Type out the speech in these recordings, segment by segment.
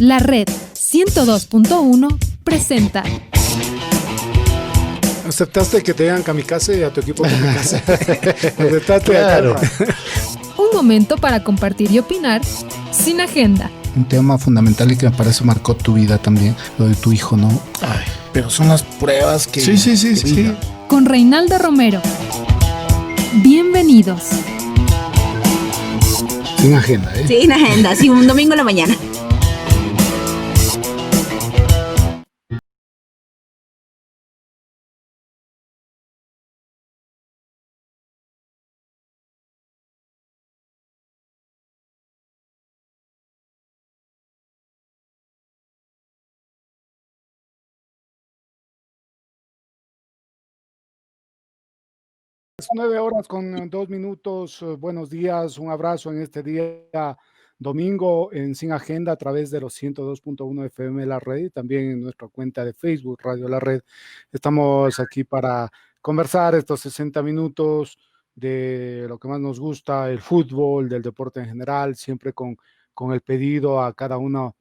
La Red 102.1 presenta. ¿Aceptaste que te digan kamikaze y a tu equipo kamikaze? ¿Aceptaste? Claro. Un momento para compartir y opinar sin agenda. Un tema fundamental y que me parece marcó tu vida también, lo de tu hijo, ¿no? Ay, pero son las pruebas que... Sí. Con Reinaldo Romero. Bienvenidos. Sin agenda, ¿eh? Sin agenda, sí, un domingo en la mañana. Es 9 horas con 2 minutos. Buenos días, un abrazo en este día domingo en Sin Agenda a través de los 102.1 FM La Red y también en nuestra cuenta de Facebook Radio La Red. Estamos aquí para conversar estos 60 minutos de lo que más nos gusta, el fútbol, del deporte en general, siempre con el pedido a cada uno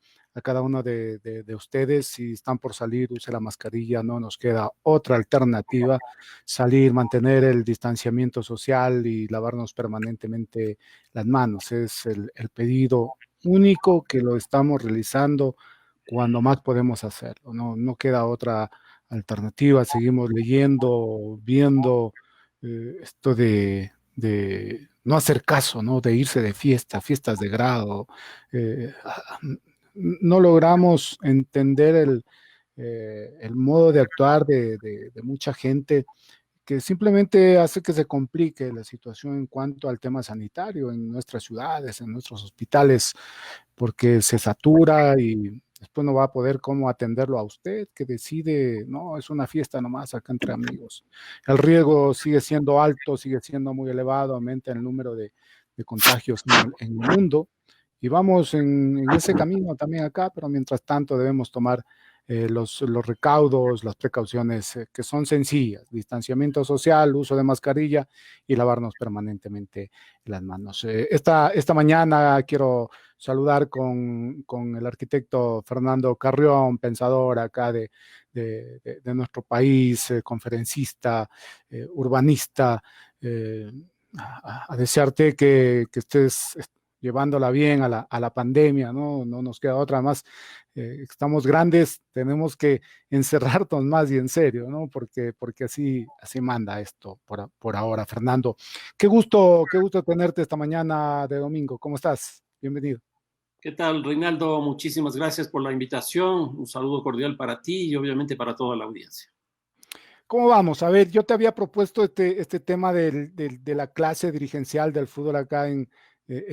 de ustedes, si están por salir, use la mascarilla, no nos queda otra alternativa, salir, mantener el distanciamiento social y lavarnos permanentemente las manos. Es el pedido único que lo estamos realizando cuando más podemos hacerlo, no queda otra alternativa. Seguimos leyendo, viendo esto de no hacer caso, ¿no? De irse de fiestas de grado. eh, no logramos entender el modo de actuar de mucha gente que simplemente hace que se complique la situación en cuanto al tema sanitario en nuestras ciudades, en nuestros hospitales, porque se satura y después no va a poder cómo atenderlo a usted, que decide, no, es una fiesta nomás acá entre amigos. El riesgo sigue siendo alto, sigue siendo muy elevado, aumenta el número de contagios en el mundo. Y vamos en ese camino también acá, pero mientras tanto debemos tomar los recaudos, las precauciones que son sencillas: distanciamiento social, uso de mascarilla y lavarnos permanentemente las manos. Esta mañana quiero saludar con el arquitecto Fernando Carrión, pensador acá de nuestro país, conferencista, urbanista, a desearte que estés llevándola bien a la pandemia, ¿no? No nos queda otra más. Estamos grandes, tenemos que encerrarnos más y en serio, ¿no? Porque así manda esto por ahora. Fernando, qué gusto tenerte esta mañana de domingo. ¿Cómo estás? Bienvenido. ¿Qué tal, Reinaldo? Muchísimas gracias por la invitación. Un saludo cordial para ti y obviamente para toda la audiencia. ¿Cómo vamos? A ver, yo te había propuesto este tema de la clase dirigencial del fútbol acá en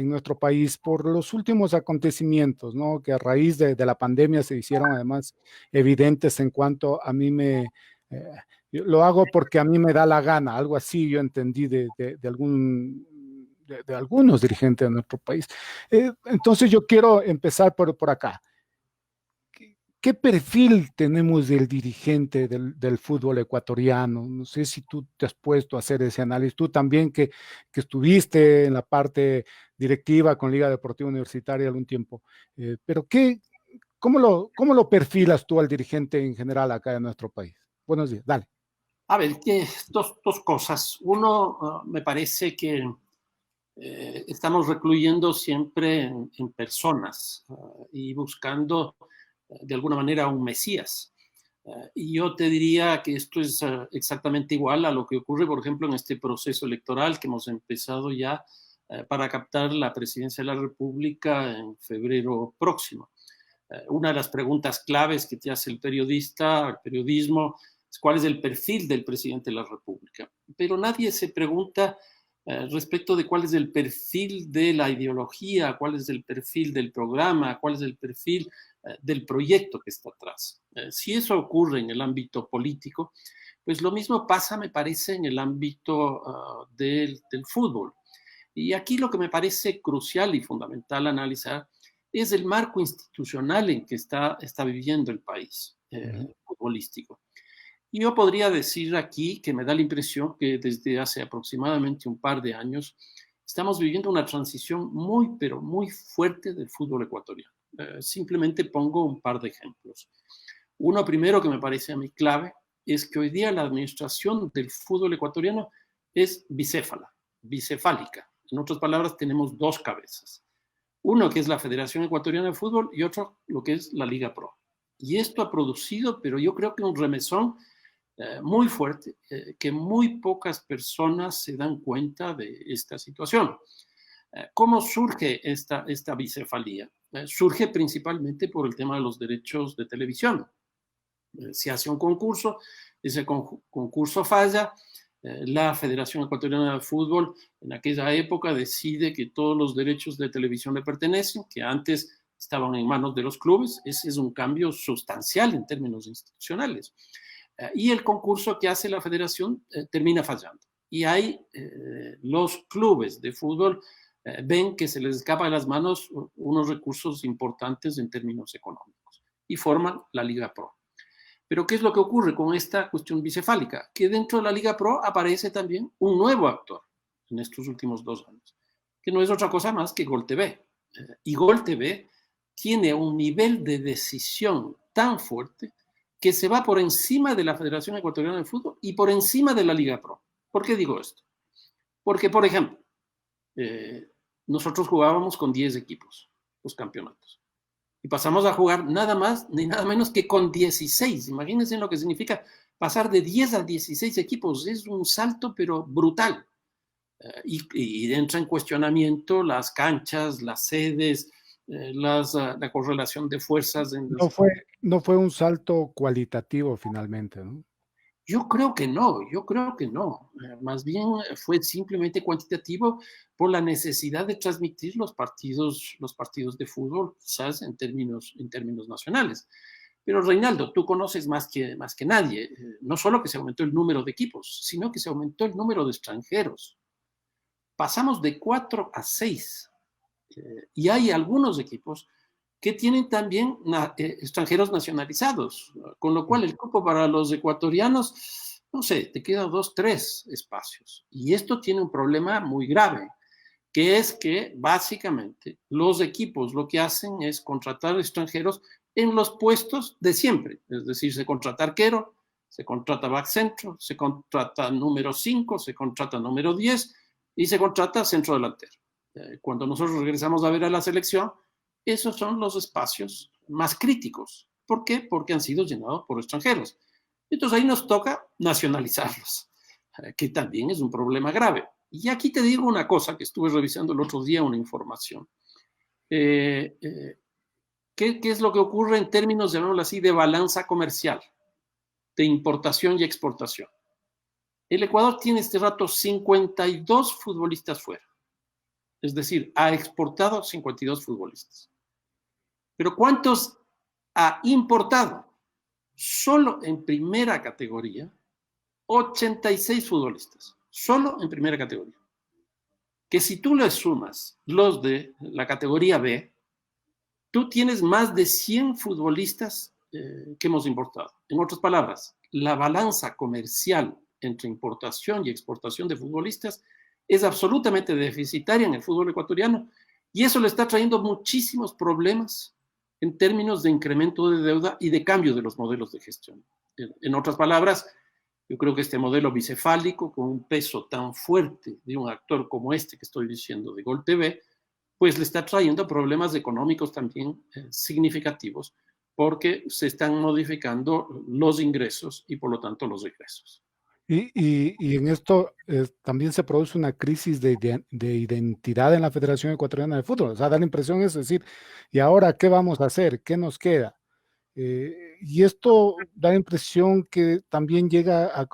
nuestro país por los últimos acontecimientos, ¿no? Que a raíz de la pandemia se hicieron además evidentes en cuanto a mí yo lo hago porque a mí me da la gana, algo así yo entendí de algunos dirigentes de nuestro país. Entonces yo quiero empezar por acá. ¿Qué perfil tenemos del dirigente del fútbol ecuatoriano? No sé si tú te has puesto a hacer ese análisis, tú también que estuviste en la parte directiva con Liga Deportiva Universitaria algún tiempo, pero ¿cómo lo perfilas tú al dirigente en general acá en nuestro país? Buenos días, dale. A ver, dos cosas. Uno, me parece que estamos recluyendo siempre en personas y buscando de alguna manera un mesías. Y yo te diría que esto es exactamente igual a lo que ocurre, por ejemplo, en este proceso electoral que hemos empezado ya para captar la presidencia de la República en febrero próximo. Una de las preguntas claves que te hace el periodismo, es cuál es el perfil del presidente de la República. Pero nadie se pregunta respecto de cuál es el perfil de la ideología, cuál es el perfil del programa, cuál es el perfil del proyecto que está atrás. Si eso ocurre en el ámbito político, pues lo mismo pasa, me parece, en el ámbito del fútbol. Y aquí lo que me parece crucial y fundamental analizar es el marco institucional en que está viviendo el país futbolístico. Y yo podría decir aquí que me da la impresión que desde hace aproximadamente un par de años estamos viviendo una transición muy, pero muy fuerte del fútbol ecuatoriano. Simplemente pongo un par de ejemplos. Uno primero que me parece a mí clave es que hoy día la administración del fútbol ecuatoriano es bicefálica. En otras palabras, tenemos dos cabezas. Uno que es la Federación Ecuatoriana de Fútbol y otro lo que es la Liga Pro. Y esto ha producido, pero yo creo que un remesón muy fuerte, que muy pocas personas se dan cuenta de esta situación. ¿Cómo surge esta bicefalía? Surge principalmente por el tema de los derechos de televisión. Se hace un concurso, ese concurso falla, la Federación Ecuatoriana de Fútbol en aquella época decide que todos los derechos de televisión le pertenecen, que antes estaban en manos de los clubes. Ese es un cambio sustancial en términos institucionales. Y el concurso que hace la Federación termina fallando. Y ahí los clubes de fútbol ven que se les escapa de las manos unos recursos importantes en términos económicos y forman la Liga Pro. Pero ¿qué es lo que ocurre con esta cuestión bicefálica? Que dentro de la Liga Pro aparece también un nuevo actor en estos últimos 2 años, que no es otra cosa más que Gol TV. Y Gol TV tiene un nivel de decisión tan fuerte que se va por encima de la Federación Ecuatoriana de Fútbol y por encima de la Liga Pro. ¿Por qué digo esto? Porque, por ejemplo, nosotros jugábamos con 10 equipos los campeonatos. Y pasamos a jugar nada más ni nada menos que con 16. Imagínense lo que significa pasar de 10 a 16 equipos. Es un salto, pero brutal. Y entra en cuestionamiento las canchas, las sedes, la correlación de fuerzas. No fue un salto cualitativo finalmente, ¿no? Yo creo que no. Más bien fue simplemente cuantitativo por la necesidad de transmitir los partidos de fútbol, quizás en términos nacionales. Pero Reinaldo, tú conoces más que nadie, no solo que se aumentó el número de equipos, sino que se aumentó el número de extranjeros. Pasamos de 4 a 6. Y hay algunos equipos que tienen también extranjeros nacionalizados, con lo cual el cupo para los ecuatorianos, no sé, te quedan 2, 3 espacios. Y esto tiene un problema muy grave, que es que básicamente los equipos lo que hacen es contratar extranjeros en los puestos de siempre. Es decir, se contrata arquero, se contrata back centro, se contrata número 5, se contrata número 10 y se contrata centro delantero. Cuando nosotros regresamos a ver a la selección, esos son los espacios más críticos. ¿Por qué? Porque han sido llenados por extranjeros. Entonces ahí nos toca nacionalizarlos, que también es un problema grave. Y aquí te digo una cosa que estuve revisando el otro día, una información. ¿Qué es lo que ocurre en términos, llamémoslo así, de balanza comercial, de importación y exportación? El Ecuador tiene este rato 52 futbolistas fuera. Es decir, ha exportado 52 futbolistas. Pero ¿cuántos ha importado? Solo en primera categoría, 86 futbolistas. Solo en primera categoría. Que si tú le sumas los de la categoría B, tú tienes más de 100 futbolistas que hemos importado. En otras palabras, la balanza comercial entre importación y exportación de futbolistas es absolutamente deficitaria en el fútbol ecuatoriano y eso le está trayendo muchísimos problemas en términos de incremento de deuda y de cambio de los modelos de gestión. En otras palabras, yo creo que este modelo bicefálico, con un peso tan fuerte de un actor como este que estoy diciendo de Gol TV, pues le está trayendo problemas económicos también significativos, porque se están modificando los ingresos y por lo tanto los egresos. Y en esto también se produce una crisis de identidad en la Federación Ecuatoriana de Fútbol. O sea, da la impresión, es decir, ¿y ahora qué vamos a hacer? ¿Qué nos queda? Y esto da la impresión que también llega a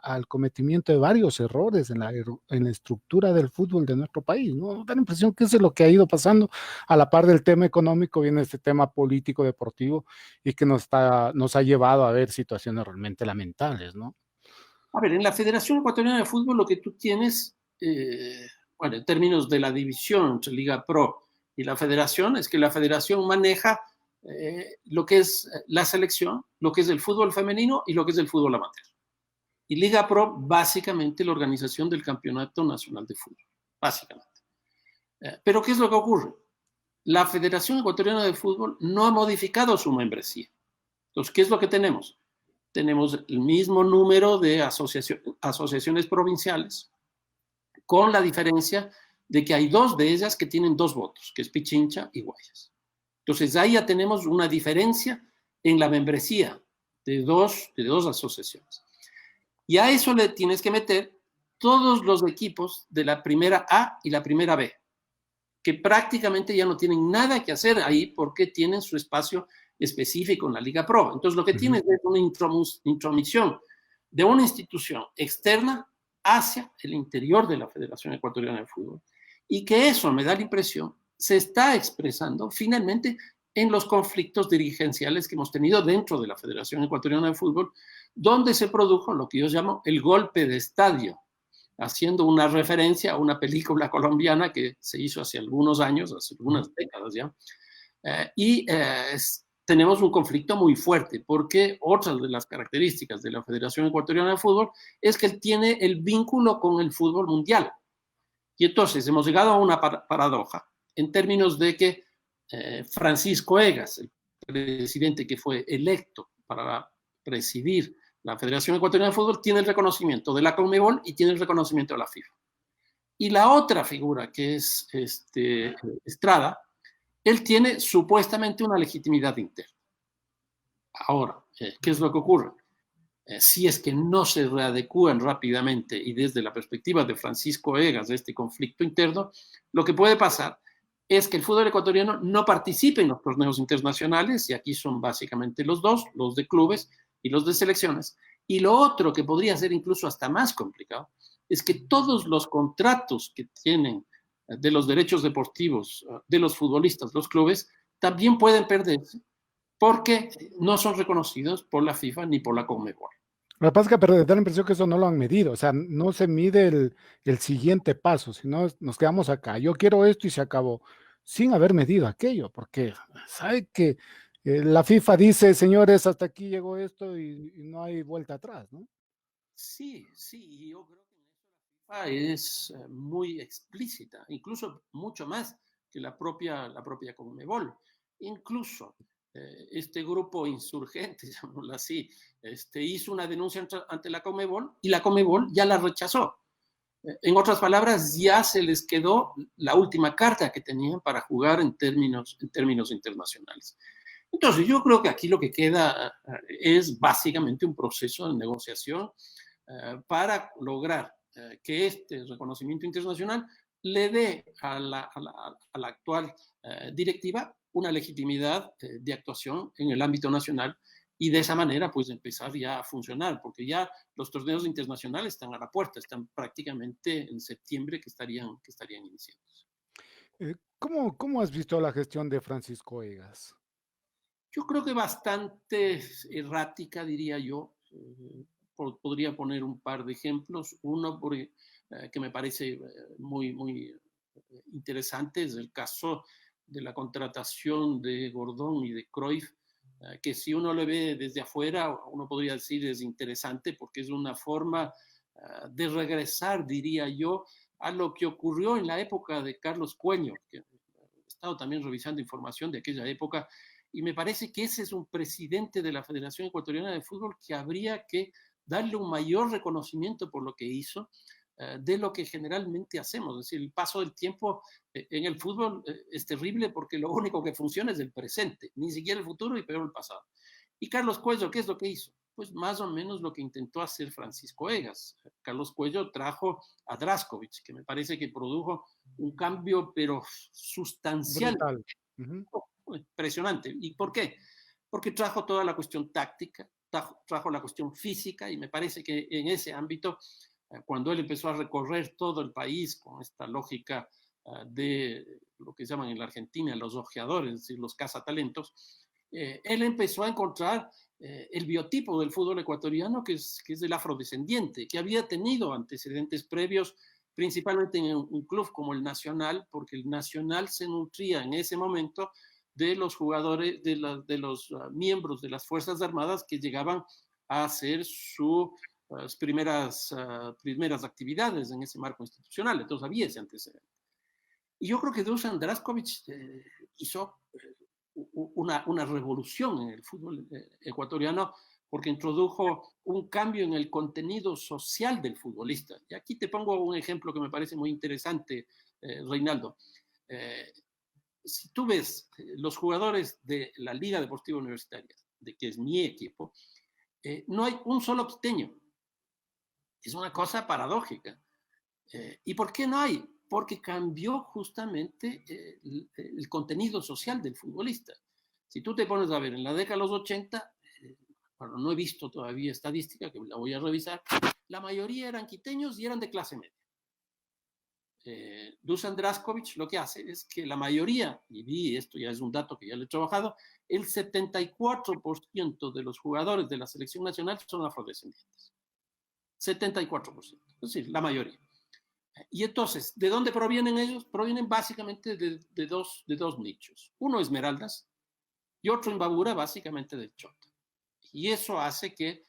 al cometimiento de varios errores en la estructura del fútbol de nuestro país, ¿no? Da la impresión que eso es lo que ha ido pasando. A la par del tema económico viene este tema político deportivo y que nos ha llevado a ver situaciones realmente lamentables, ¿no? A ver, en la Federación Ecuatoriana de Fútbol lo que tú tienes, bueno, en términos de la división entre Liga Pro y la Federación, es que la Federación maneja lo que es la selección, lo que es el fútbol femenino y lo que es el fútbol amateur. Y Liga Pro, básicamente, la organización del Campeonato Nacional de Fútbol, básicamente. Pero ¿qué es lo que ocurre? la Federación Ecuatoriana de Fútbol no ha modificado su membresía. Entonces, ¿qué es lo que tenemos? Tenemos el mismo número de asociaciones provinciales, con la diferencia de que hay 2 de ellas que tienen 2 votos, que es Pichincha y Guayas. Entonces, ahí ya tenemos una diferencia en la membresía de dos asociaciones. Y a eso le tienes que meter todos los equipos de la primera A y la primera B, que prácticamente ya no tienen nada que hacer ahí porque tienen su espacio específico en la Liga Pro. Entonces, lo que tienes es una intromisión de una institución externa hacia el interior de la Federación Ecuatoriana de Fútbol. Y que eso, me da la impresión, se está expresando finalmente en los conflictos dirigenciales que hemos tenido dentro de la Federación Ecuatoriana de Fútbol, donde se produjo lo que yo llamo el golpe de estadio, haciendo una referencia a una película colombiana que se hizo hace algunos años, hace algunas décadas ya, tenemos un conflicto muy fuerte, porque otra de las características de la Federación Ecuatoriana de Fútbol es que tiene el vínculo con el fútbol mundial. Y entonces hemos llegado a una paradoja, en términos de que Francisco Egas, el presidente que fue electo para presidir la Federación Ecuatoriana de Fútbol, tiene el reconocimiento de la Conmebol y tiene el reconocimiento de la FIFA. Y la otra figura, que es Estrada, él tiene supuestamente una legitimidad interna. Ahora, ¿qué es lo que ocurre? Si es que no se readecúan rápidamente y desde la perspectiva de Francisco Egas de este conflicto interno, lo que puede pasar es que el fútbol ecuatoriano no participe en los torneos internacionales, y aquí son básicamente los 2, los de clubes y los de selecciones. Y lo otro que podría ser incluso hasta más complicado es que todos los contratos que tienen de los derechos deportivos de los futbolistas, los clubes, también pueden perderse porque no son reconocidos por la FIFA ni por la Conmebol. Lo que pasa es que da la impresión que eso no lo han medido, o sea, no se mide el siguiente paso, sino nos quedamos acá. Yo quiero esto y se acabó, sin haber medido aquello, porque sabe que la FIFA dice, señores, hasta aquí llegó esto y no hay vuelta atrás, ¿no? Sí, y yo creo que la FIFA es muy explícita, incluso mucho más que la propia Conmebol. Incluso este grupo insurgente, llamémoslo así, hizo una denuncia ante la Conmebol y la Conmebol ya la rechazó. En otras palabras, ya se les quedó la última carta que tenían para jugar en términos internacionales. Entonces, yo creo que aquí lo que queda es básicamente un proceso de negociación para lograr que este reconocimiento internacional le dé a la actual directiva una legitimidad de actuación en el ámbito nacional, y de esa manera pues empezar ya a funcionar, porque ya los torneos internacionales están a la puerta, están prácticamente en septiembre que estarían iniciándose. ¿Cómo has visto la gestión de Francisco Egas? Yo creo que bastante errática, diría yo. Podría poner un par de ejemplos. Uno que me parece muy interesante es el caso de la contratación de Gordón y de Cruyff, que si uno lo ve desde afuera, uno podría decir es interesante porque es una forma de regresar, diría yo, a lo que ocurrió en la época de Carlos Cuello, que he estado también revisando información de aquella época, y me parece que ese es un presidente de la Federación Ecuatoriana de Fútbol que habría que darle un mayor reconocimiento por lo que hizo, de lo que generalmente hacemos. Es decir, el paso del tiempo en el fútbol es terrible porque lo único que funciona es el presente, ni siquiera el futuro y peor el pasado. Y Carlos Cuello, ¿qué es lo que hizo? Pues más o menos lo que intentó hacer Francisco Egas. Carlos Cuello trajo a Draskovic, que me parece que produjo un cambio, pero sustancial. Impresionante. ¿Y por qué? Porque trajo toda la cuestión táctica, trajo la cuestión física, y me parece que en ese ámbito, cuando él empezó a recorrer todo el país con esta lógica de lo que llaman en la Argentina los ojeadores, es decir, los cazatalentos, él empezó a encontrar el biotipo del fútbol ecuatoriano, que es el afrodescendiente, que había tenido antecedentes previos, principalmente en un club como el Nacional, porque el Nacional se nutría en ese momento de los jugadores, de los miembros de las Fuerzas Armadas que llegaban a hacer sus primeras actividades en ese marco institucional. Entonces había ese antecedente. Y yo creo que Dusan Draskovic hizo una revolución en el fútbol ecuatoriano, porque introdujo un cambio en el contenido social del futbolista. Y aquí te pongo un ejemplo que me parece muy interesante, Reinaldo. Si tú ves los jugadores de la Liga Deportiva Universitaria, que es mi equipo, no hay un solo quiteño. Es una cosa paradójica. ¿Y por qué no hay? Porque cambió justamente el contenido social del futbolista. Si tú te pones a ver, en la década de los 80, bueno, no he visto todavía estadística, que la voy a revisar, la mayoría eran quiteños y eran de clase media. Dusan Draskovic lo que hace es que la mayoría, y esto ya es un dato que ya le he trabajado, el 74% de los jugadores de la selección nacional son afrodescendientes. 74%, es decir, la mayoría. Y entonces, ¿de dónde provienen ellos? Provienen básicamente de dos nichos. Uno Esmeraldas y otro Imbabura, básicamente del Chota. Y eso hace que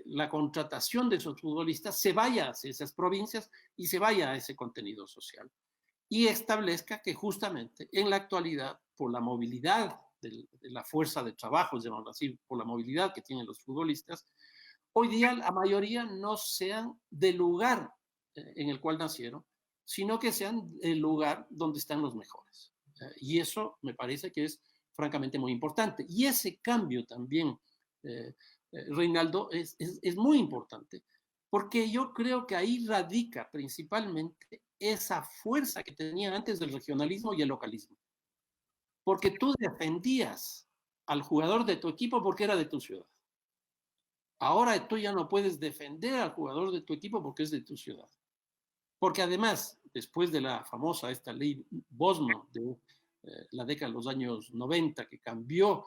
la contratación de esos futbolistas se vaya hacia esas provincias y se vaya a ese contenido social. Y establezca que justamente en la actualidad, por la movilidad de la fuerza de trabajo, llamémoslo así, por la movilidad que tienen los futbolistas, hoy día la mayoría no sean del lugar en el cual nacieron, sino que sean el lugar donde están los mejores. Y eso me parece que es francamente muy importante. Y ese cambio también, Reinaldo, es muy importante, porque yo creo que ahí radica principalmente esa fuerza que tenía antes del regionalismo y el localismo. Porque tú defendías al jugador de tu equipo porque era de tu ciudad. Ahora tú ya no puedes defender al jugador de tu equipo porque es de tu ciudad. Porque además, después de la famosa esta ley Bosman de la década de los años 90, que cambió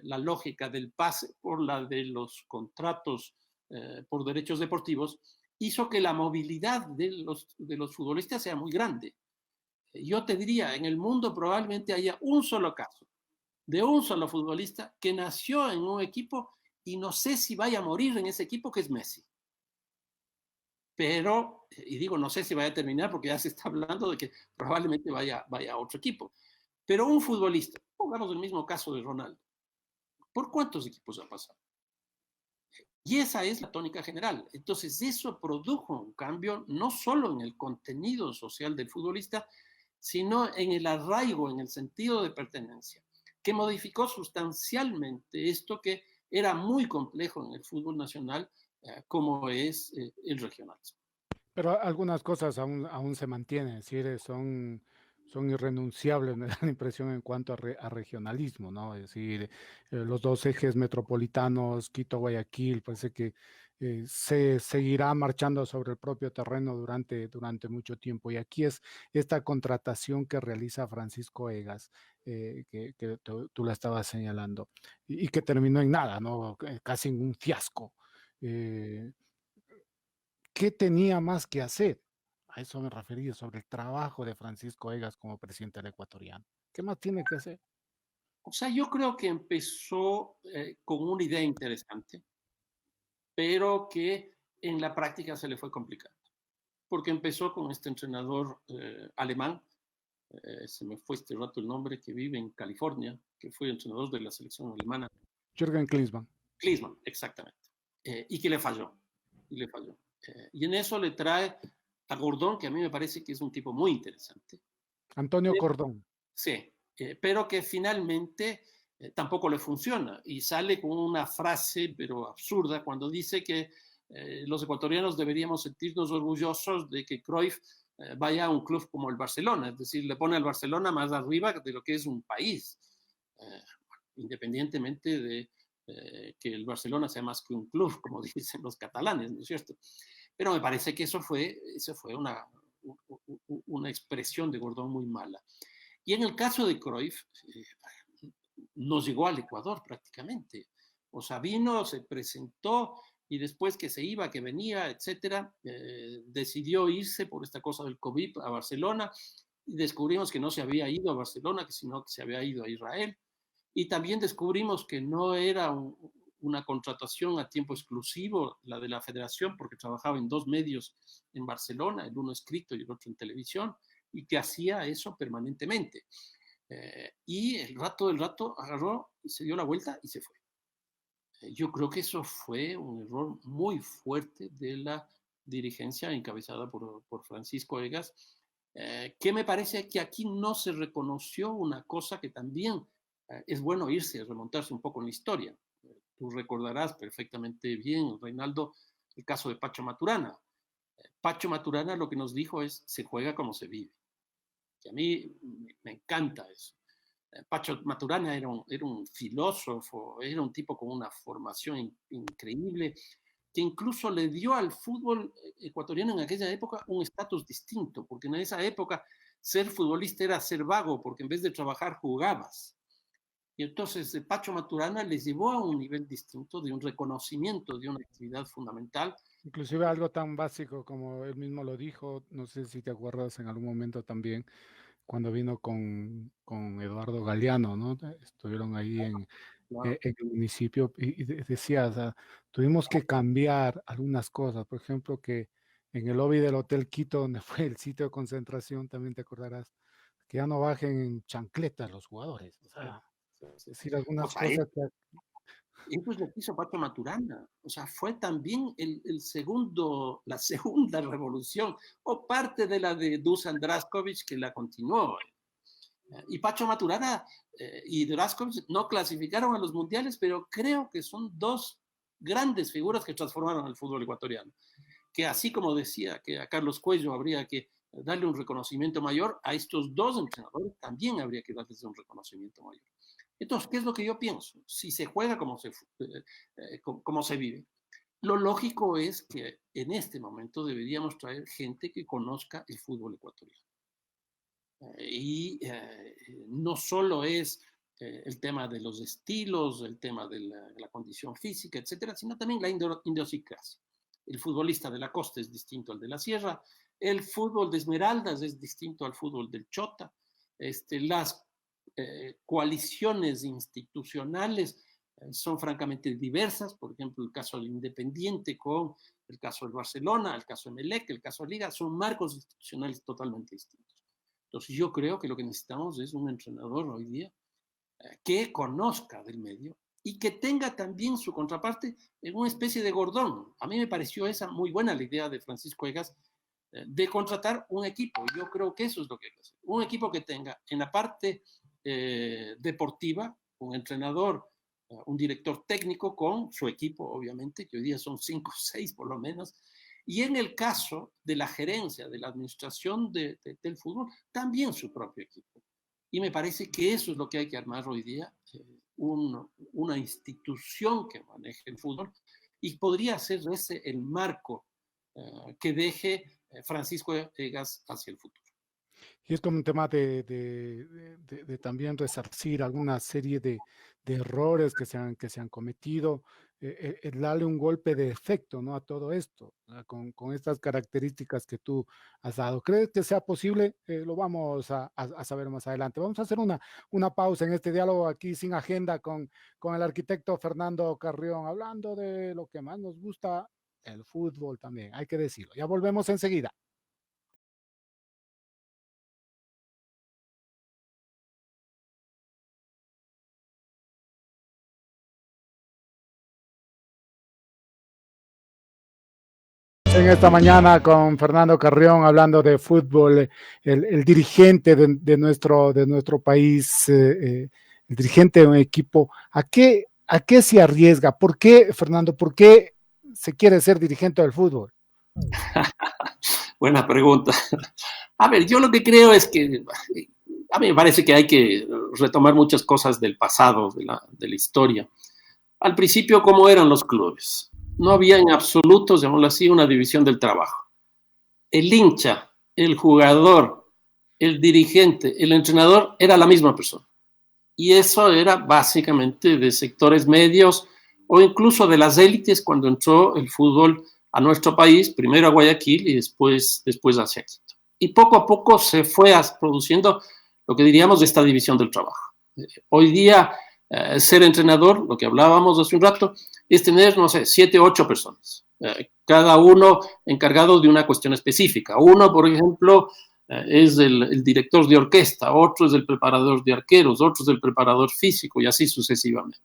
la lógica del pase por la de los contratos por derechos deportivos, hizo que la movilidad de los futbolistas sea muy grande. Yo te diría, en el mundo probablemente haya un solo caso de un solo futbolista que nació en un equipo y no sé si vaya a morir en ese equipo, que es Messi. Pero, y digo, no sé si vaya a terminar porque ya se está hablando de que probablemente vaya a otro equipo. Pero un futbolista, pongamos el mismo caso de Ronaldo, ¿por cuántos equipos ha pasado? Y esa es la tónica general. Entonces, eso produjo un cambio no solo en el contenido social del futbolista, sino en el arraigo, en el sentido de pertenencia, que modificó sustancialmente esto que era muy complejo en el fútbol nacional, como es el regionalismo. Pero algunas cosas aún se mantienen, es decir, son irrenunciables, me da la impresión, en cuanto a regionalismo, ¿no? Es decir, los dos ejes metropolitanos, Quito-Guayaquil, parece que se seguirá marchando sobre el propio terreno durante mucho tiempo. Y aquí es esta contratación que realiza Francisco Egas, que tú la estabas señalando, y que terminó en nada, ¿no? Casi en un fiasco. ¿Qué tenía más que hacer? A eso me refería, sobre el trabajo de Francisco Egas como presidente del ecuatoriano. ¿Qué más tiene que hacer? O sea, yo creo que empezó con una idea interesante, pero que en la práctica se le fue complicando. Porque empezó con este entrenador alemán, se me fue este rato el nombre, que vive en California, que fue entrenador de la selección alemana. Jürgen Klinsmann. Klinsmann, exactamente. Y que le falló. Y en eso le trae a Gordón, que a mí me parece que es un tipo muy interesante. Antonio Cordón. Sí, pero que finalmente tampoco le funciona. Y sale con una frase, pero absurda, cuando dice que los ecuatorianos deberíamos sentirnos orgullosos de que Cruyff vaya a un club como el Barcelona. Es decir, le pone al Barcelona más arriba de lo que es un país. Independientemente de que el Barcelona sea más que un club, como dicen los catalanes, ¿no es cierto? Pero me parece que eso fue una expresión de Gordón muy mala. Y en el caso de Cruyff, nos llegó al Ecuador prácticamente. O sea, vino, se presentó y después que se iba, que venía, etcétera, decidió irse por esta cosa del COVID a Barcelona y descubrimos que no se había ido a Barcelona, sino que se había ido a Israel. Y también descubrimos que no era una contratación a tiempo exclusivo, la de la federación, porque trabajaba en dos medios en Barcelona, el uno escrito y el otro en televisión, y que hacía eso permanentemente. Y el rato del rato agarró y se dio la vuelta y se fue. Yo creo que eso fue un error muy fuerte de la dirigencia encabezada por Francisco Egas, que me parece que aquí no se reconoció una cosa que también es bueno irse, remontarse un poco en la historia. Tú recordarás perfectamente bien, Reinaldo, el caso de Pacho Maturana. Pacho Maturana lo que nos dijo es, se juega como se vive. Y a mí me encanta eso. Pacho Maturana era un filósofo, era un tipo con una formación increíble, que incluso le dio al fútbol ecuatoriano en aquella época un estatus distinto, porque en esa época ser futbolista era ser vago, porque en vez de trabajar jugabas. Y entonces Pacho Maturana les llevó a un nivel distinto de un reconocimiento de una actividad fundamental. Inclusive algo tan básico como él mismo lo dijo, no sé si te acuerdas en algún momento también, cuando vino con Eduardo Galeano, ¿no? Estuvieron ahí en el municipio y decía, o sea, tuvimos que cambiar algunas cosas, por ejemplo, que en el lobby del Hotel Quito, donde fue el sitio de concentración, también te acordarás, que ya no bajen en chancletas los jugadores, o sea, es decir, algunas cosas que... Eso es lo que hizo Pacho Maturana. O sea, fue también la segunda revolución, o parte de la de Dusan Draskovic, que la continuó. Y Pacho Maturana y Draskovic no clasificaron a los mundiales, pero creo que son dos grandes figuras que transformaron el fútbol ecuatoriano. Que así como decía que a Carlos Cuello habría que darle un reconocimiento mayor, a estos dos entrenadores también habría que darles un reconocimiento mayor. Entonces, ¿qué es lo que yo pienso? Si se juega como se vive. Lo lógico es que en este momento deberíamos traer gente que conozca el fútbol ecuatoriano. No solo es el tema de los estilos, el tema de la condición física, etcétera, sino también la idiosincrasia. El futbolista de la costa es distinto al de la sierra, el fútbol de Esmeraldas es distinto al fútbol del Chota, las coaliciones institucionales son francamente diversas, por ejemplo, el caso del Independiente con el caso del Barcelona, el caso de Emelec, el caso de Liga, son marcos institucionales totalmente distintos. Entonces yo creo que lo que necesitamos es un entrenador hoy día que conozca del medio y que tenga también su contraparte en una especie de Gordón. A mí me pareció esa muy buena la idea de Francisco Egas de contratar un equipo. Yo creo que eso es lo que hay que hacer. Un equipo que tenga en la parte deportiva, un entrenador, un director técnico con su equipo, obviamente, que hoy día son 5 o 6 por lo menos, y en el caso de la gerencia, de la administración del fútbol, también su propio equipo. Y me parece que eso es lo que hay que armar hoy día, una institución que maneje el fútbol, y podría ser ese el marco que deje Francisco Egas hacia el futuro. Y es como un tema de también resarcir alguna serie de errores que se han cometido, darle un golpe de efecto, ¿no?, a todo esto, con estas características que tú has dado. ¿Crees que sea posible? Lo vamos a saber más adelante. Vamos a hacer una pausa en este diálogo aquí sin agenda con el arquitecto Fernando Carrión, hablando de lo que más nos gusta, el fútbol también, hay que decirlo. Ya volvemos enseguida. En esta mañana con Fernando Carrión hablando de fútbol, el dirigente de nuestro país, el dirigente de un equipo. ¿A qué se arriesga? ¿Por qué, Fernando? ¿Por qué se quiere ser dirigente del fútbol? Buena pregunta. A ver, yo lo que creo es que a mí me parece que hay que retomar muchas cosas del pasado, de la historia. Al principio, ¿cómo eran los clubes? No había en absoluto, llamémoslo así, una división del trabajo. El hincha, el jugador, el dirigente, el entrenador era la misma persona. Y eso era básicamente de sectores medios o incluso de las élites cuando entró el fútbol a nuestro país, primero a Guayaquil y después hacia Quito. Y poco a poco se fue produciendo lo que diríamos de esta división del trabajo. Hoy día, ser entrenador, lo que hablábamos hace un rato, es tener, no sé, 7 o 8 personas, cada uno encargado de una cuestión específica. Uno, por ejemplo, es el director de orquesta, otro es el preparador de arqueros, otro es el preparador físico y así sucesivamente.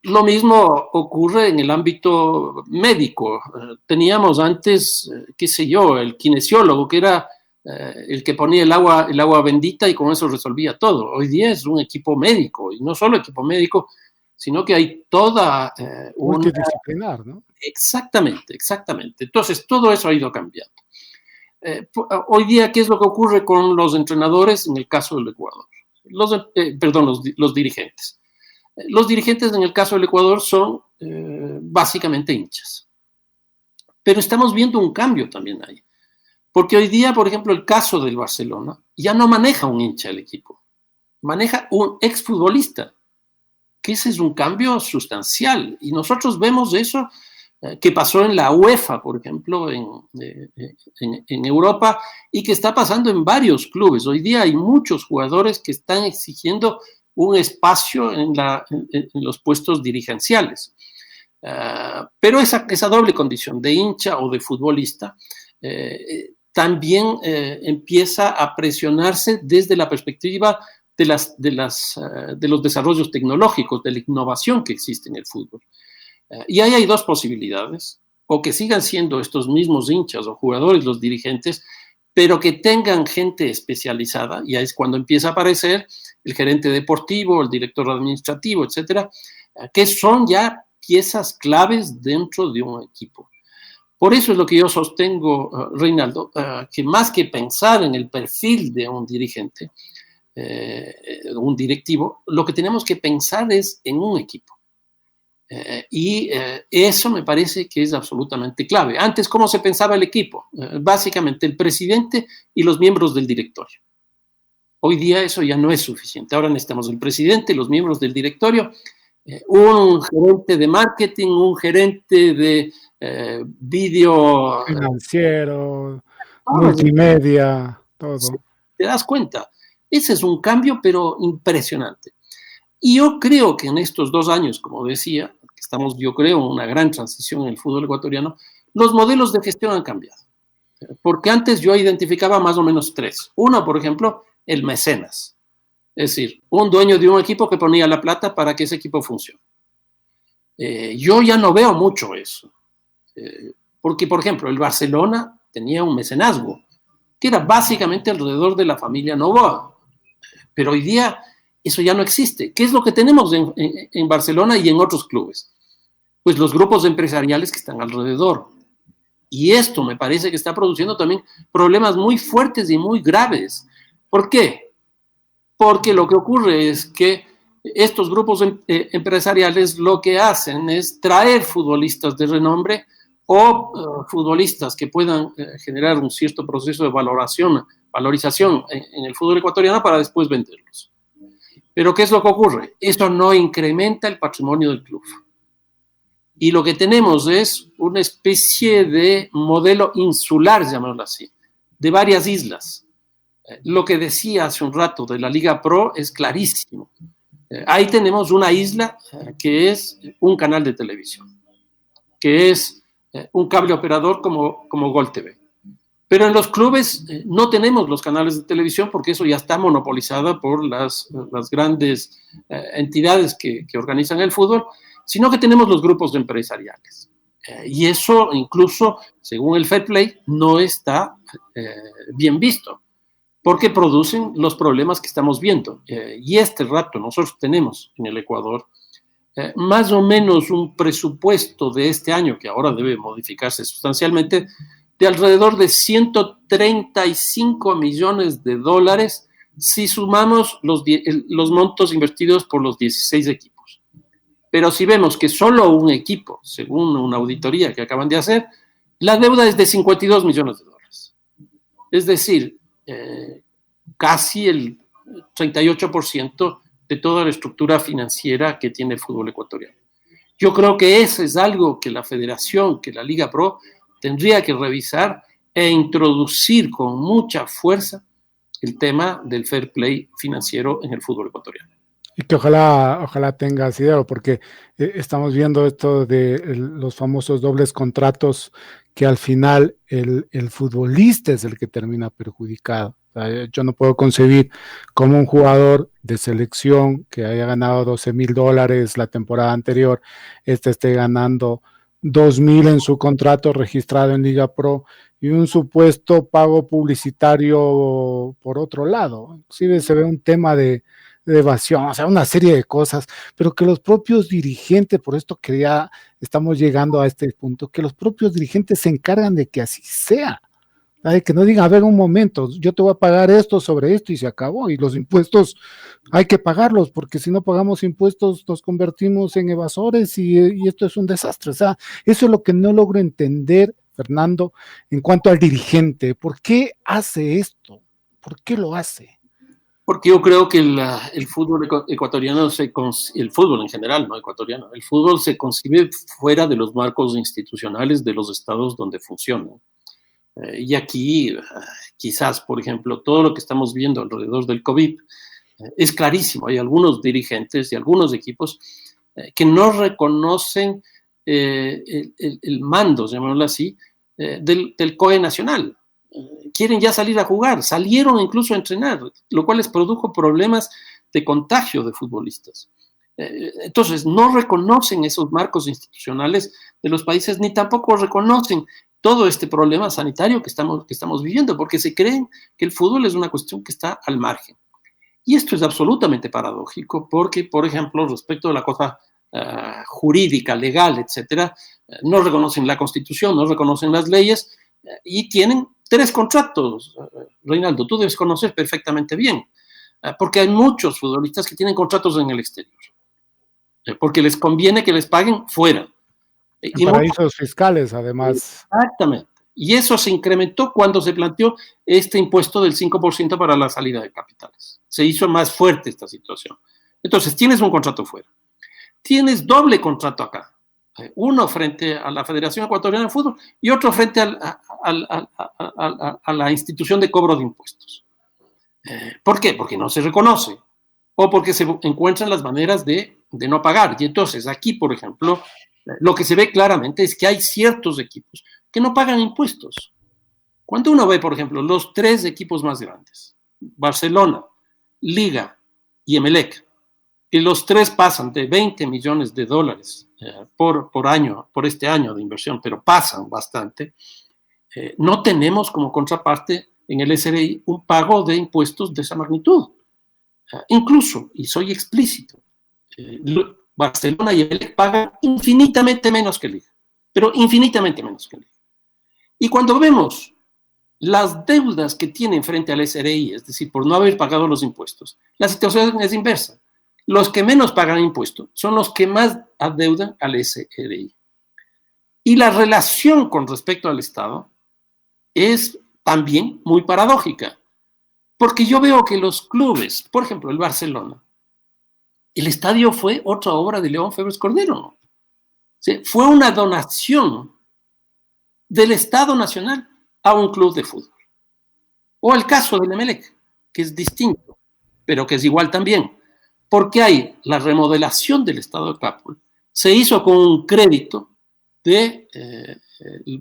Lo mismo ocurre en el ámbito médico. Teníamos antes, qué sé yo, el kinesiólogo, que era el que ponía el agua bendita y con eso resolvía todo. Hoy día es un equipo médico, y no solo equipo médico, sino que hay toda multidisciplinar, ¿no? Exactamente. Entonces, todo eso ha ido cambiando. Hoy día, ¿qué es lo que ocurre con los entrenadores en el caso del Ecuador? Los dirigentes. Los dirigentes en el caso del Ecuador son básicamente hinchas. Pero estamos viendo un cambio también ahí. Porque hoy día, por ejemplo, el caso del Barcelona ya no maneja un hincha el equipo, maneja un exfutbolista, que ese es un cambio sustancial. Y nosotros vemos eso que pasó en la UEFA, por ejemplo, en Europa, y que está pasando en varios clubes. Hoy día hay muchos jugadores que están exigiendo un espacio en los puestos dirigenciales. Pero esa doble condición de hincha o de futbolista también empieza a presionarse desde la perspectiva de los desarrollos tecnológicos, de la innovación que existe en el fútbol. Y ahí hay dos posibilidades: o que sigan siendo estos mismos hinchas o jugadores los dirigentes, pero que tengan gente especializada, y ahí es cuando empieza a aparecer el gerente deportivo, el director administrativo, etcétera, que son ya piezas claves dentro de un equipo. Por eso es lo que yo sostengo, Reinaldo, que más que pensar en el perfil de un dirigente, un directivo, lo que tenemos que pensar es en un equipo. Y eso me parece que es absolutamente clave. Antes, ¿cómo se pensaba el equipo? Básicamente el presidente y los miembros del directorio. Hoy día eso ya no es suficiente. Ahora necesitamos el presidente, los miembros del directorio, un gerente de marketing, un gerente de vídeo financiero, multimedia, todo. ¿Te das cuenta? Ese es un cambio, pero impresionante. Y yo creo que en estos 2 años, como decía, estamos, yo creo, en una gran transición en el fútbol ecuatoriano, los modelos de gestión han cambiado. Porque antes yo identificaba más o menos 3. Uno, por ejemplo, el mecenas. Es decir, un dueño de un equipo que ponía la plata para que ese equipo funcione. Yo ya no veo mucho eso. Porque, por ejemplo, el Barcelona tenía un mecenazgo, que era básicamente alrededor de la familia Noboa. Pero hoy día eso ya no existe. ¿Qué es lo que tenemos en Barcelona y en otros clubes? Pues los grupos empresariales que están alrededor. Y esto me parece que está produciendo también problemas muy fuertes y muy graves. ¿Por qué? Porque lo que ocurre es que estos grupos empresariales lo que hacen es traer futbolistas de renombre o futbolistas que puedan generar un cierto proceso de valorización en el fútbol ecuatoriano para después venderlos. Pero ¿qué es lo que ocurre? Esto no incrementa el patrimonio del club. Y lo que tenemos es una especie de modelo insular, llamémoslo así, de varias islas. Lo que decía hace un rato de la Liga Pro es clarísimo. Ahí tenemos una isla que es un canal de televisión, que es un cable operador como Gol TV. Pero en los clubes no tenemos los canales de televisión porque eso ya está monopolizado por las grandes entidades que organizan el fútbol, sino que tenemos los grupos empresariales. Y eso incluso, según el Fair Play, no está bien visto, porque producen los problemas que estamos viendo. Y este rato nosotros tenemos en el Ecuador más o menos un presupuesto de este año, que ahora debe modificarse sustancialmente, de alrededor de $135 millones si sumamos los montos invertidos por los 16 equipos. Pero si vemos que solo un equipo, según una auditoría que acaban de hacer, la deuda es de $52 millones. Es decir, casi el 38% de toda la estructura financiera que tiene el fútbol ecuatoriano. Yo creo que eso es algo que la Federación, que la Liga Pro, tendría que revisar e introducir con mucha fuerza el tema del fair play financiero en el fútbol ecuatoriano. Y que ojalá tenga asidero, porque estamos viendo esto de los famosos dobles contratos, que al final el futbolista es el que termina perjudicado. O sea, yo no puedo concebir cómo un jugador de selección que haya ganado $12,000 la temporada anterior, esté ganando 2,000 en su contrato registrado en Liga Pro y un supuesto pago publicitario por otro lado. Inclusive se ve un tema de evasión, o sea, una serie de cosas, pero que los propios dirigentes, por esto que ya estamos llegando a este punto, que los propios dirigentes se encargan de que así sea. ¿Sabe? Que no digan, a ver, un momento, yo te voy a pagar esto sobre esto y se acabó. Y los impuestos hay que pagarlos, porque si no pagamos impuestos nos convertimos en evasores y esto es un desastre. O sea, eso es lo que no logro entender, Fernando, en cuanto al dirigente. ¿Por qué hace esto? ¿Por qué lo hace? Porque yo creo que el fútbol ecuatoriano, el fútbol en general, no ecuatoriano, el fútbol se concibe fuera de los marcos institucionales de los estados donde funciona. Y aquí, quizás, por ejemplo, todo lo que estamos viendo alrededor del COVID es clarísimo. Hay algunos dirigentes y algunos equipos que no reconocen el mando, llamémoslo así, del COE nacional. Quieren ya salir a jugar, salieron incluso a entrenar, lo cual les produjo problemas de contagio de futbolistas. Entonces, no reconocen esos marcos institucionales de los países, ni tampoco reconocen todo este problema sanitario que estamos viviendo, porque se creen que el fútbol es una cuestión que está al margen. Y esto es absolutamente paradójico, porque, por ejemplo, respecto a la cosa jurídica, legal, etcétera, no reconocen la Constitución, no reconocen las leyes, y tienen 3 contratos, Reinaldo, tú debes conocer perfectamente bien, porque hay muchos futbolistas que tienen contratos en el exterior, porque les conviene que les paguen fuera. En paraísos fiscales, además. Exactamente. Y eso se incrementó cuando se planteó este impuesto del 5% para la salida de capitales. Se hizo más fuerte esta situación. Entonces, tienes un contrato fuera. Tienes doble contrato acá. Uno frente a la Federación Ecuatoriana de Fútbol y otro frente a la institución de cobro de impuestos. ¿Por qué? Porque no se reconoce o porque se encuentran las maneras de no pagar. Y entonces aquí, por ejemplo, lo que se ve claramente es que hay ciertos equipos que no pagan impuestos. Cuando uno ve, por ejemplo, los 3 equipos más grandes, Barcelona, Liga y Emelec, que los 3 pasan de $20 millones por año, por este año de inversión, pero pasan bastante, no tenemos como contraparte en el SRI un pago de impuestos de esa magnitud. Incluso, y soy explícito, Barcelona y Emelec pagan infinitamente menos que Liga, pero infinitamente menos que Liga. Y cuando vemos las deudas que tienen frente al SRI, es decir, por no haber pagado los impuestos, la situación es inversa. Los que menos pagan impuestos son los que más adeudan al SRI. Y la relación con respecto al Estado es también muy paradójica, porque yo veo que los clubes, por ejemplo, el Barcelona, el estadio fue otra obra de León Febres Cordero, ¿no? ¿Sí? Fue una donación del Estado Nacional a un club de fútbol. O el caso del Emelec, que es distinto, pero que es igual también, porque hay la remodelación del Estado de Capul, se hizo con un crédito del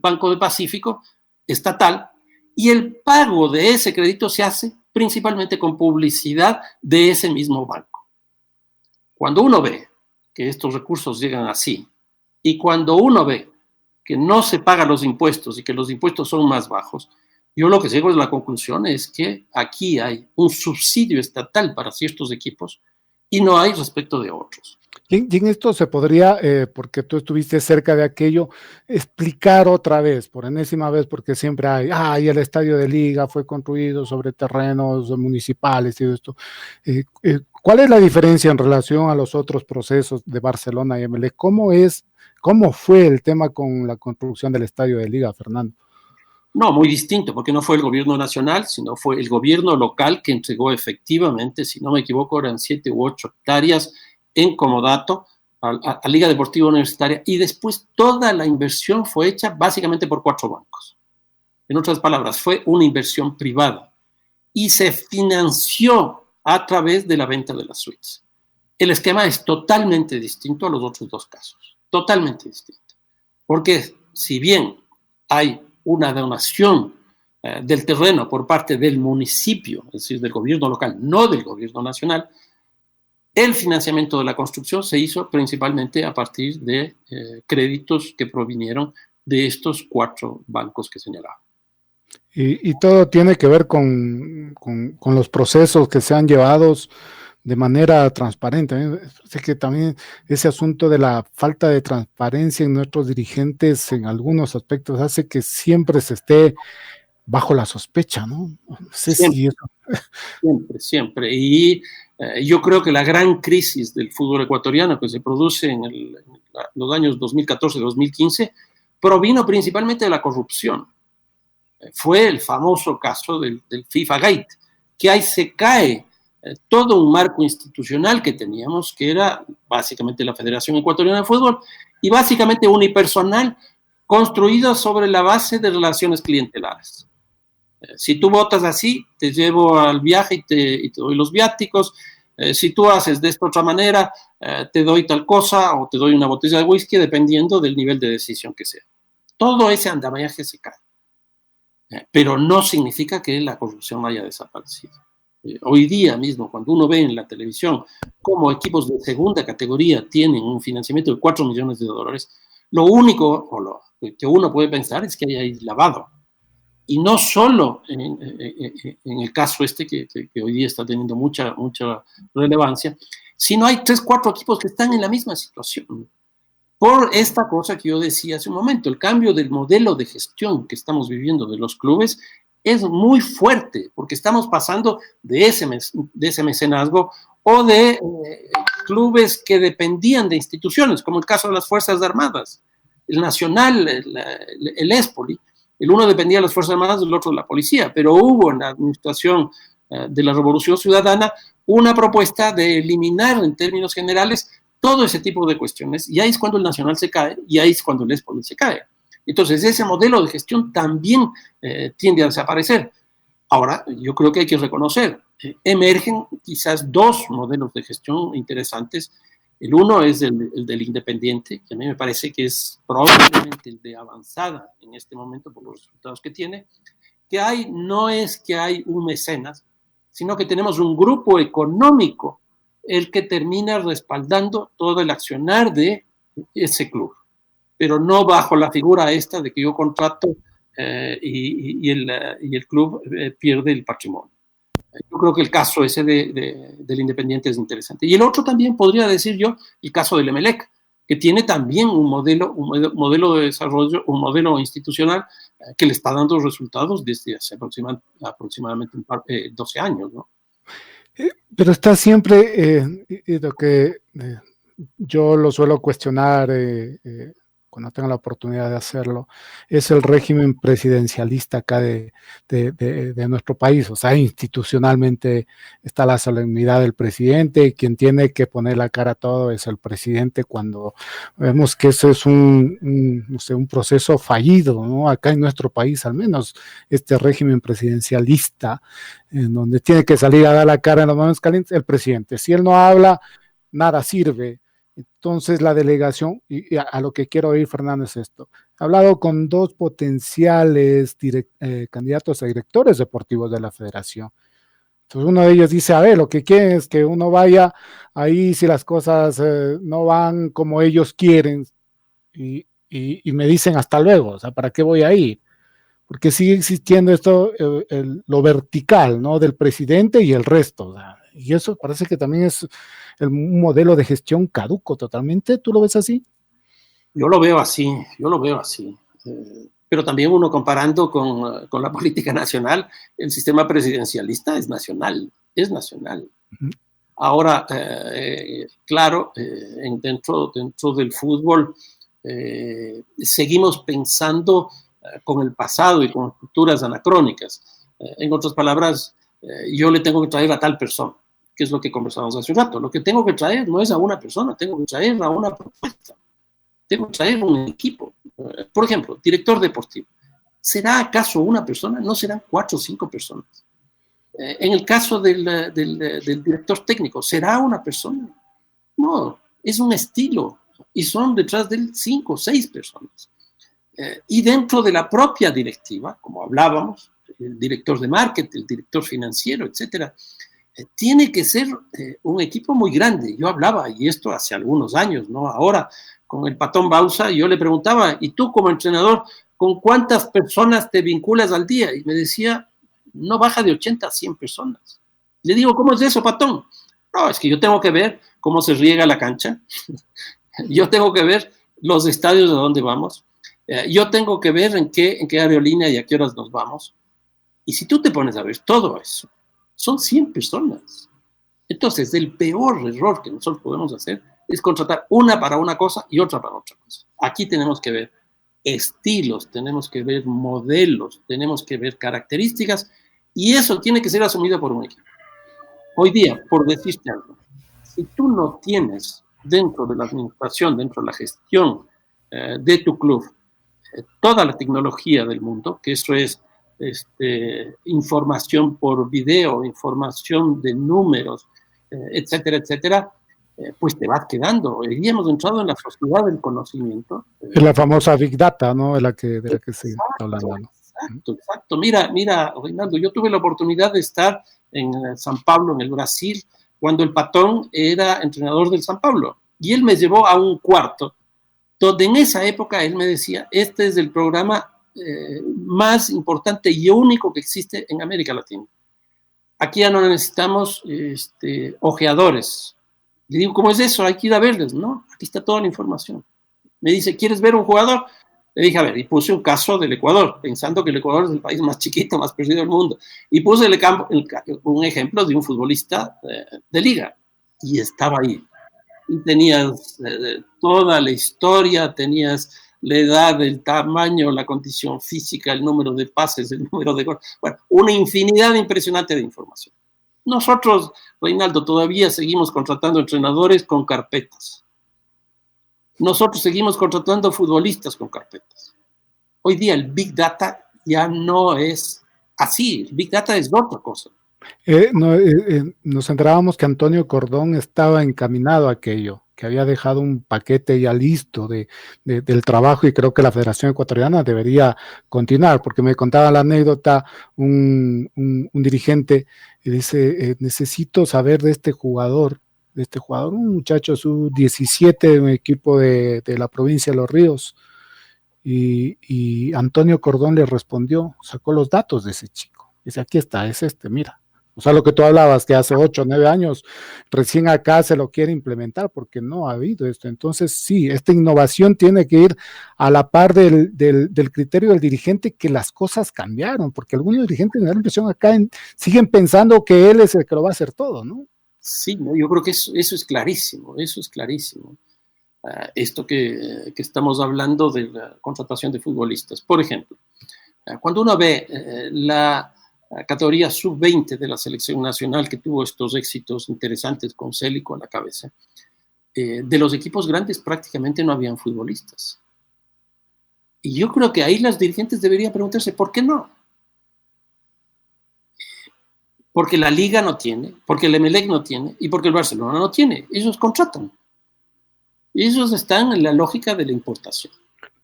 Banco del Pacífico estatal, y el pago de ese crédito se hace principalmente con publicidad de ese mismo banco. Cuando uno ve que estos recursos llegan así, y cuando uno ve que no se pagan los impuestos y que los impuestos son más bajos, yo lo que llego a la conclusión es que aquí hay un subsidio estatal para ciertos equipos y no hay respecto de otros. Y en esto se podría, porque tú estuviste cerca de aquello, explicar otra vez, por enésima vez, porque siempre hay el estadio de Liga fue construido sobre terrenos municipales y esto. ¿Cuál es la diferencia en relación a los otros procesos de Barcelona y Emelec? ¿Cómo fue el tema con la construcción del estadio de Liga, Fernando? No, muy distinto, porque no fue el gobierno nacional, sino fue el gobierno local que entregó efectivamente, si no me equivoco, eran 7 u 8 hectáreas en comodato a Liga Deportiva Universitaria, y después toda la inversión fue hecha básicamente por 4 bancos. En otras palabras, fue una inversión privada y se financió a través de la venta de las suites. el esquema es totalmente distinto a los otros dos casos, totalmente distinto. Porque si bien hay una donación del terreno por parte del municipio, es decir, del gobierno local, no del gobierno nacional, el financiamiento de la construcción se hizo principalmente a partir de créditos que provinieron de estos 4 bancos que señalaba. Y todo tiene que ver con los procesos que se han llevado de manera transparente. Sé que también ese asunto de la falta de transparencia en nuestros dirigentes en algunos aspectos hace que siempre se esté bajo la sospecha, ¿no? No sé si eso. Siempre. Y yo creo que la gran crisis del fútbol ecuatoriano que se produce en los años 2014-2015 provino principalmente de la corrupción. Fue el famoso caso del FIFA Gate, que ahí se cae todo un marco institucional que teníamos, que era básicamente la Federación Ecuatoriana de Fútbol, y básicamente unipersonal, construido sobre la base de relaciones clientelares. Si tú votas así, te llevo al viaje y te doy los viáticos. Si tú haces de esta otra manera, te doy tal cosa o te doy una botella de whisky, dependiendo del nivel de decisión que sea. Todo ese andamiaje se cae. Pero no significa que la corrupción haya desaparecido. Hoy día mismo, cuando uno ve en la televisión cómo equipos de segunda categoría tienen un financiamiento de $4 millones, lo único que uno puede pensar es que hay lavado. Y no solo en el caso que hoy día está teniendo mucha relevancia, sino hay 3, 4 equipos que están en la misma situación. Por esta cosa que yo decía hace un momento, el cambio del modelo de gestión que estamos viviendo de los clubes es muy fuerte, porque estamos pasando de ese mecenazgo o de clubes que dependían de instituciones, como el caso de las Fuerzas Armadas, el Nacional, el Espoli. El uno dependía de las Fuerzas Armadas, el otro de la policía, pero hubo en la administración de la Revolución Ciudadana una propuesta de eliminar en términos generales todo ese tipo de cuestiones, y ahí es cuando el Nacional se cae, y ahí es cuando el Espoli se cae. Entonces, ese modelo de gestión también tiende a desaparecer. Ahora, yo creo que hay que reconocer, emergen quizás 2 modelos de gestión interesantes. El uno es el del independiente, que a mí me parece que es probablemente el de avanzada en este momento por los resultados que tiene, que no es que hay un mecenas, sino que tenemos un grupo económico el que termina respaldando todo el accionar de ese club, pero no bajo la figura esta de que yo contrato y el club pierde el patrimonio. Yo creo que el caso ese del Independiente es interesante. Y el otro también podría decir yo, el caso del Emelec, que tiene también un modelo de desarrollo, un modelo institucional que le está dando resultados desde hace aproximadamente 12 años, ¿no? Pero está siempre lo que yo lo suelo cuestionar cuando tenga la oportunidad de hacerlo, es el régimen presidencialista acá de nuestro país. O sea, institucionalmente está la solemnidad del presidente, y quien tiene que poner la cara a todo es el presidente, cuando vemos que eso es un proceso fallido, ¿no? Acá en nuestro país, al menos, este régimen presidencialista, en donde tiene que salir a dar la cara en los momentos calientes, el presidente. Si él no habla, nada sirve. Entonces la delegación, y a lo que quiero oír, Fernando, es esto. He hablado con 2 potenciales candidatos a directores deportivos de la federación. Entonces uno de ellos dice, a ver, lo que quieren es que uno vaya ahí si las cosas no van como ellos quieren, y me dicen hasta luego. O sea, ¿para qué voy a ir? Porque sigue existiendo esto, lo vertical, ¿no? Del presidente y el resto. O sea, y eso parece que también es un modelo de gestión caduco totalmente. ¿Tú lo ves así? Yo lo veo así. Pero también uno comparando con la política nacional, el sistema presidencialista es nacional. Uh-huh. Ahora, claro, dentro del fútbol seguimos pensando con el pasado y con estructuras anacrónicas. En otras palabras, yo le tengo que traer a tal persona, que es lo que conversamos hace un rato. Lo que tengo que traer no es a una persona, tengo que traer a una propuesta. Tengo que traer un equipo. Por ejemplo, director deportivo. ¿Será acaso una persona? ¿No serán 4 o 5 personas? En el caso del director técnico, ¿será una persona? no, es un estilo y son detrás de él 5 o 6 personas. Y dentro de la propia directiva, como hablábamos, el director de marketing, el director financiero, etcétera, tiene que ser un equipo muy grande. Yo hablaba, y esto hace algunos años, ¿no? Ahora, con el Patón Bausa, yo le preguntaba, ¿y tú como entrenador, con cuántas personas te vinculas al día? Y me decía, no baja de 80 a 100 personas. Le digo, ¿cómo es eso, Patón? No, es que yo tengo que ver cómo se riega la cancha, yo tengo que ver los estadios de dónde vamos, yo tengo que ver en qué aerolínea y a qué horas nos vamos. Y si tú te pones a ver todo eso, son 100 personas. Entonces, el peor error que nosotros podemos hacer es contratar una para una cosa y otra para otra cosa. Aquí tenemos que ver estilos, tenemos que ver modelos, tenemos que ver características, y eso tiene que ser asumido por un equipo. Hoy día, por decirte algo, si tú no tienes dentro de la administración, dentro de la gestión de tu club, toda la tecnología del mundo, que eso es información por video, información de números, etcétera, etcétera, pues te vas quedando. Hoy día hemos entrado en la sociedad del conocimiento. Es la famosa Big Data, ¿no? De la que se está hablando, ¿no? Exacto. Mira, Reinaldo, yo tuve la oportunidad de estar en San Pablo, en el Brasil, cuando el Patón era entrenador del San Pablo. Y él me llevó a un cuarto, donde en esa época él me decía, este es el programa más importante y único que existe en América Latina. Aquí ya no necesitamos ojeadores. Le digo, ¿cómo es eso? Hay que ir a verles. No, aquí está toda la información. Me dice, ¿quieres ver un jugador? Le dije, a ver, y puse un caso del Ecuador, pensando que el Ecuador es el país más chiquito, más perdido del mundo. Y puse un ejemplo de un futbolista de liga. Y estaba ahí. Y tenías toda la historia, tenías la edad, el tamaño, la condición física, el número de pases, el número de goles. Bueno, una infinidad impresionante de información. Nosotros, Reinaldo, todavía seguimos contratando entrenadores con carpetas. Nosotros seguimos contratando futbolistas con carpetas. Hoy día el Big Data ya no es así. El Big Data es otra cosa. Nos enterábamos que Antonio Cordón estaba encaminado a aquello, que había dejado un paquete ya listo del trabajo, y creo que la Federación Ecuatoriana debería continuar, porque me contaba la anécdota un dirigente y dice, necesito saber de este jugador, un muchacho sub-17, un equipo de la provincia de Los Ríos, y Antonio Cordón le respondió, sacó los datos de ese chico, dice, aquí está, es mira. O sea, lo que tú hablabas, que hace 8 o 9 años, recién acá se lo quiere implementar porque no ha habido esto. Entonces, sí, esta innovación tiene que ir a la par del criterio del dirigente, que las cosas cambiaron, porque algunos dirigentes, me da la impresión acá, siguen pensando que él es el que lo va a hacer todo, ¿no? Sí, no, yo creo que eso es clarísimo, eso es clarísimo. Esto que estamos hablando de la contratación de futbolistas. Por ejemplo, cuando uno ve la categoría sub-20 de la selección nacional, que tuvo estos éxitos interesantes con Célico a la cabeza, de los equipos grandes prácticamente no habían futbolistas. Y yo creo que ahí los dirigentes deberían preguntarse, ¿por qué no? Porque la Liga no tiene, porque el Emelec no tiene y porque el Barcelona no tiene. Ellos contratan. Ellos están en la lógica de la importación.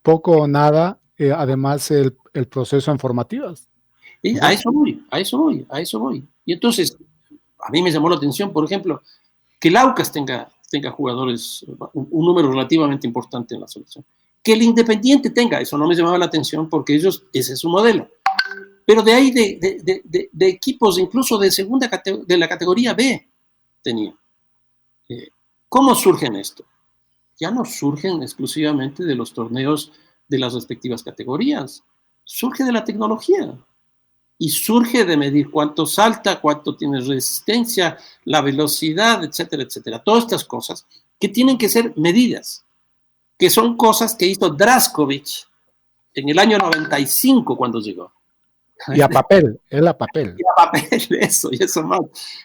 Poco o nada, además el proceso en formativas. A eso voy. Y entonces, a mí me llamó la atención, por ejemplo, que el Aucas tenga jugadores, un número relativamente importante en la selección. Que el Independiente tenga, eso no me llamaba la atención porque ese es su modelo. Pero de ahí, de equipos, incluso de la categoría B, tenía. ¿Cómo surgen esto? Ya no surgen exclusivamente de los torneos de las respectivas categorías. Surge de la tecnología. Y surge de medir cuánto salta, cuánto tiene resistencia, la velocidad, etcétera, etcétera. Todas estas cosas que tienen que ser medidas, que son cosas que hizo Draskovic en el año 95 cuando llegó. Y a papel, él a papel. Y a papel, y eso más.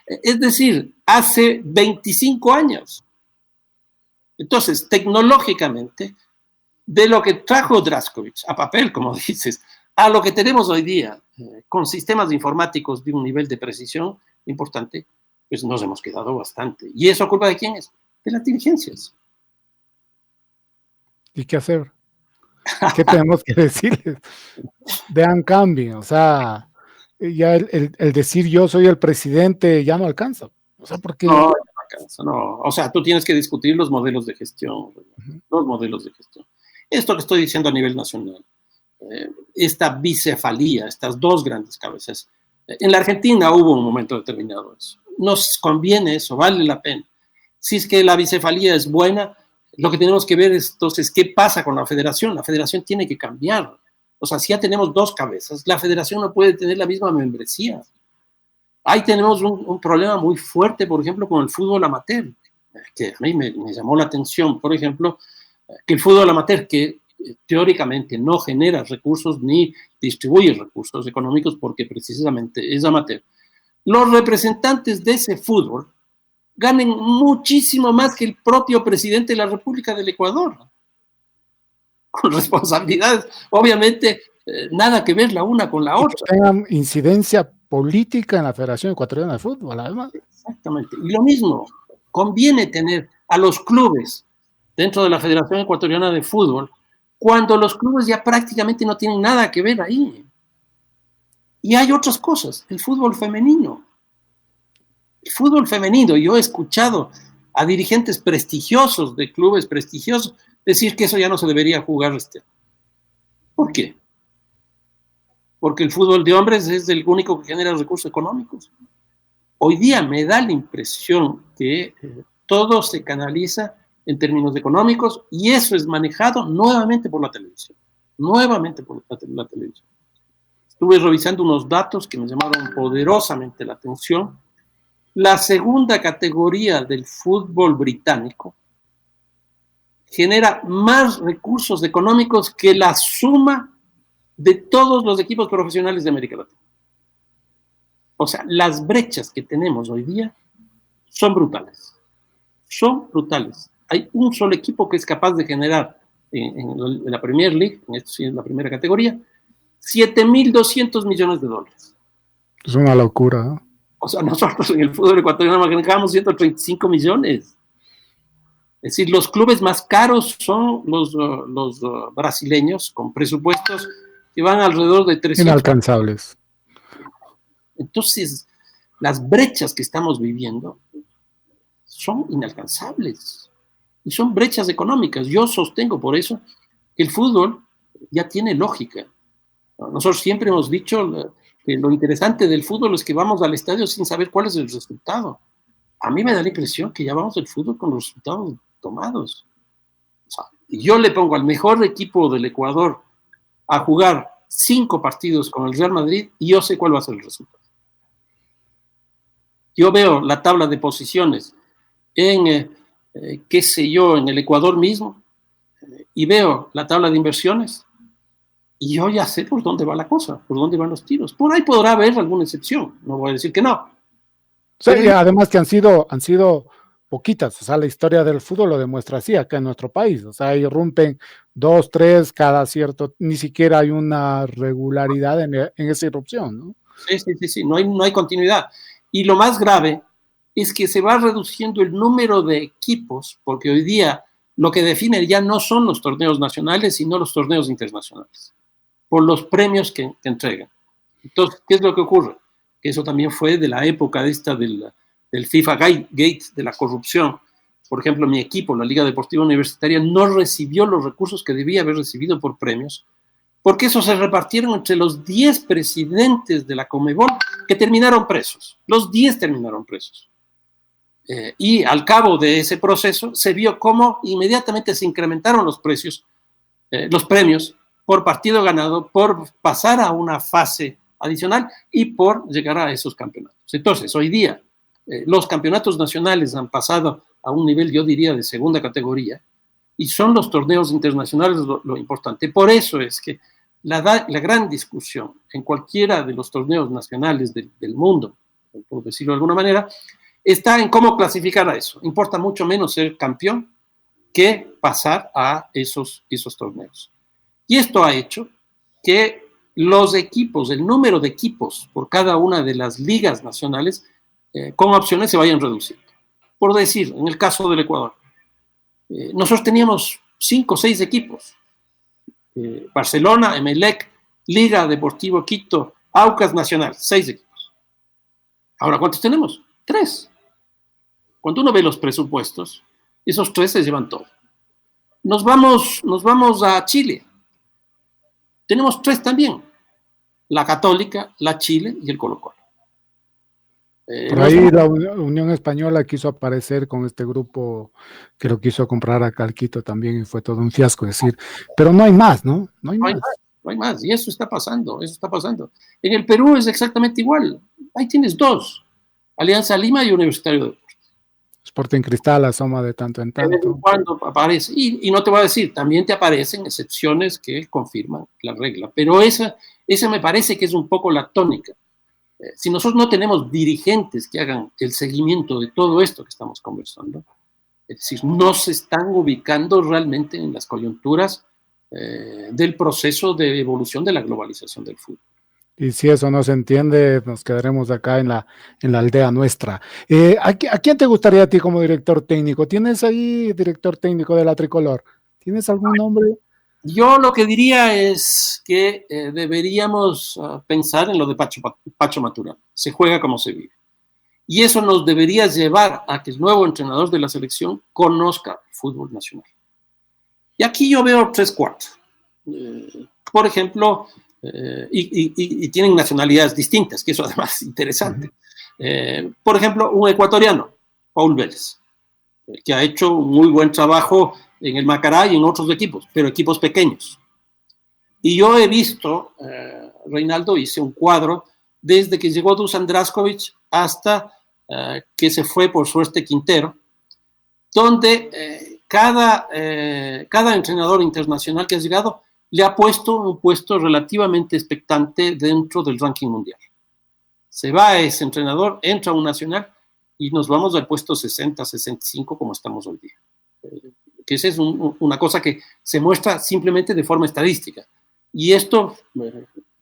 Es decir, hace 25 años. Entonces, tecnológicamente, de lo que trajo Draskovic a papel, como dices, a lo que tenemos hoy día, con sistemas informáticos de un nivel de precisión importante, pues nos hemos quedado bastante. ¿Y eso culpa de quién es? de las dirigencias. ¿Y qué hacer? ¿Qué tenemos que decirles? Vean, cambien. O sea, ya el decir yo soy el presidente ya no alcanza. O sea, porque... No alcanza, no. O sea, tú tienes que discutir los modelos de gestión. Los modelos de gestión. Esto que estoy diciendo a nivel nacional. Esta bicefalía, estas dos grandes cabezas. En la Argentina hubo un momento determinado eso. Nos conviene eso, vale la pena. Si es que la bicefalía es buena, lo que tenemos que ver es entonces qué pasa con la federación. La federación tiene que cambiar. O sea, si ya tenemos dos cabezas, la federación no puede tener la misma membresía. Ahí tenemos un problema muy fuerte, por ejemplo, con el fútbol amateur, que a mí me llamó la atención, por ejemplo, que el fútbol amateur, que teóricamente no genera recursos ni distribuye recursos económicos porque precisamente es amateur, los representantes de ese fútbol ganen muchísimo más que el propio presidente de la República del Ecuador, con responsabilidades, obviamente, nada que ver la una con la otra. Que tengan incidencia política en la Federación Ecuatoriana de Fútbol, además. Exactamente. Y lo mismo, conviene tener a los clubes dentro de la Federación Ecuatoriana de Fútbol cuando los clubes ya prácticamente no tienen nada que ver ahí. Y hay otras cosas, el fútbol femenino. El fútbol femenino, yo he escuchado a dirigentes prestigiosos de clubes prestigiosos decir que eso ya no se debería jugar ¿Por qué? Porque el fútbol de hombres es el único que genera recursos económicos. Hoy día me da la impresión que todo se canaliza en términos económicos y eso es manejado nuevamente por la televisión. Nuevamente por la televisión. Estuve revisando unos datos que me llamaron poderosamente la atención. La segunda categoría del fútbol británico genera más recursos económicos que la suma de todos los equipos profesionales de América Latina. O sea, las brechas que tenemos hoy día son brutales. Son brutales. Hay un solo equipo que es capaz de generar en la Premier League, en la primera categoría, $7.200 millones. Es una locura, ¿no? O sea, nosotros en el fútbol ecuatoriano manejamos 135 millones. Es decir, los clubes más caros son los brasileños, con presupuestos que van alrededor de 300. Inalcanzables. Entonces, las brechas que estamos viviendo son inalcanzables. Y son brechas económicas. Yo sostengo por eso que el fútbol ya tiene lógica. Nosotros siempre hemos dicho que lo interesante del fútbol es que vamos al estadio sin saber cuál es el resultado. A mí me da la impresión que ya vamos al fútbol con los resultados tomados. O sea, yo le pongo al mejor equipo del Ecuador a jugar 5 partidos con el Real Madrid y yo sé cuál va a ser el resultado. Yo veo la tabla de posiciones en, qué sé yo, en el Ecuador mismo, y veo la tabla de inversiones, y yo ya sé por dónde va la cosa, por dónde van los tiros. Por ahí podrá haber alguna excepción, no voy a decir que no. Sí, y además que han sido poquitas, o sea, la historia del fútbol lo demuestra así acá en nuestro país, o sea, irrumpen 2, 3 cada cierto, ni siquiera hay una regularidad en esa irrupción, ¿no? Sí, no hay continuidad. Y lo más grave es que se va reduciendo el número de equipos, porque hoy día lo que define ya no son los torneos nacionales, sino los torneos internacionales, por los premios que entregan. Entonces, ¿qué es lo que ocurre? Que eso también fue de la época del FIFA Gate, de la corrupción. Por ejemplo, mi equipo, la Liga Deportiva Universitaria, no recibió los recursos que debía haber recibido por premios, porque esos se repartieron entre los 10 presidentes de la Conmebol que terminaron presos. Los 10 terminaron presos. Y al cabo de ese proceso se vio cómo inmediatamente se incrementaron los precios, los premios por partido ganado, por pasar a una fase adicional y por llegar a esos campeonatos. Entonces, hoy día, los campeonatos nacionales han pasado a un nivel, yo diría, de segunda categoría, y son los torneos internacionales lo importante. Por eso es que la gran discusión en cualquiera de los torneos nacionales del mundo, por decirlo de alguna manera, está en cómo clasificar a eso. Importa mucho menos ser campeón que pasar a esos torneos. Y esto ha hecho que los equipos, el número de equipos por cada una de las ligas nacionales, con opciones se vayan reduciendo. Por decir, en el caso del Ecuador, nosotros teníamos 5 o 6 equipos. Barcelona, Emelec, Liga, Deportivo Quito, Aucas Nacional, 6 equipos. Ahora, ¿cuántos tenemos? 3. Cuando uno ve los presupuestos, esos 3 se llevan todo. Nos vamos a Chile. Tenemos 3 también. La Católica, la Chile y el Colo-Colo. Por ahí la Unión Española quiso aparecer con este grupo que lo quiso comprar a Calquito también y fue todo un fiasco, decir, pero no hay más, ¿no? No hay más. Y eso está pasando. En el Perú es exactamente igual. Ahí tienes 2, Alianza Lima y Universitario de Deportes. Sporting Cristal asoma de tanto en tanto. De vez en cuando aparece, y no te voy a decir, también te aparecen excepciones que confirman la regla, pero esa me parece que es un poco la tónica. Si nosotros no tenemos dirigentes que hagan el seguimiento de todo esto que estamos conversando, es decir, no se están ubicando realmente en las coyunturas del proceso de evolución de la globalización del fútbol. Y si eso no se entiende, nos quedaremos acá en la aldea nuestra. ¿A quién te gustaría a ti como director técnico? ¿Tienes ahí director técnico de la Tricolor? ¿Tienes algún nombre? Yo lo que diría es que deberíamos pensar en lo de Pacho Maturana. Se juega como se vive. Y eso nos debería llevar a que el nuevo entrenador de la selección conozca el fútbol nacional. Y aquí yo veo 3/4. Por ejemplo, y tienen nacionalidades distintas, que eso además es interesante. Por ejemplo, un ecuatoriano, Paul Vélez, que ha hecho un muy buen trabajo en el Macará y en otros equipos, pero equipos pequeños. Y yo he visto, Reinaldo, hice un cuadro desde que llegó Dusan Draskovic hasta que se fue por suerte Quintero, donde cada entrenador internacional que ha llegado le ha puesto un puesto relativamente expectante dentro del ranking mundial. Se va ese entrenador, entra un nacional y nos vamos al puesto 60, 65 como estamos hoy día. Que esa es una cosa que se muestra simplemente de forma estadística. Y esto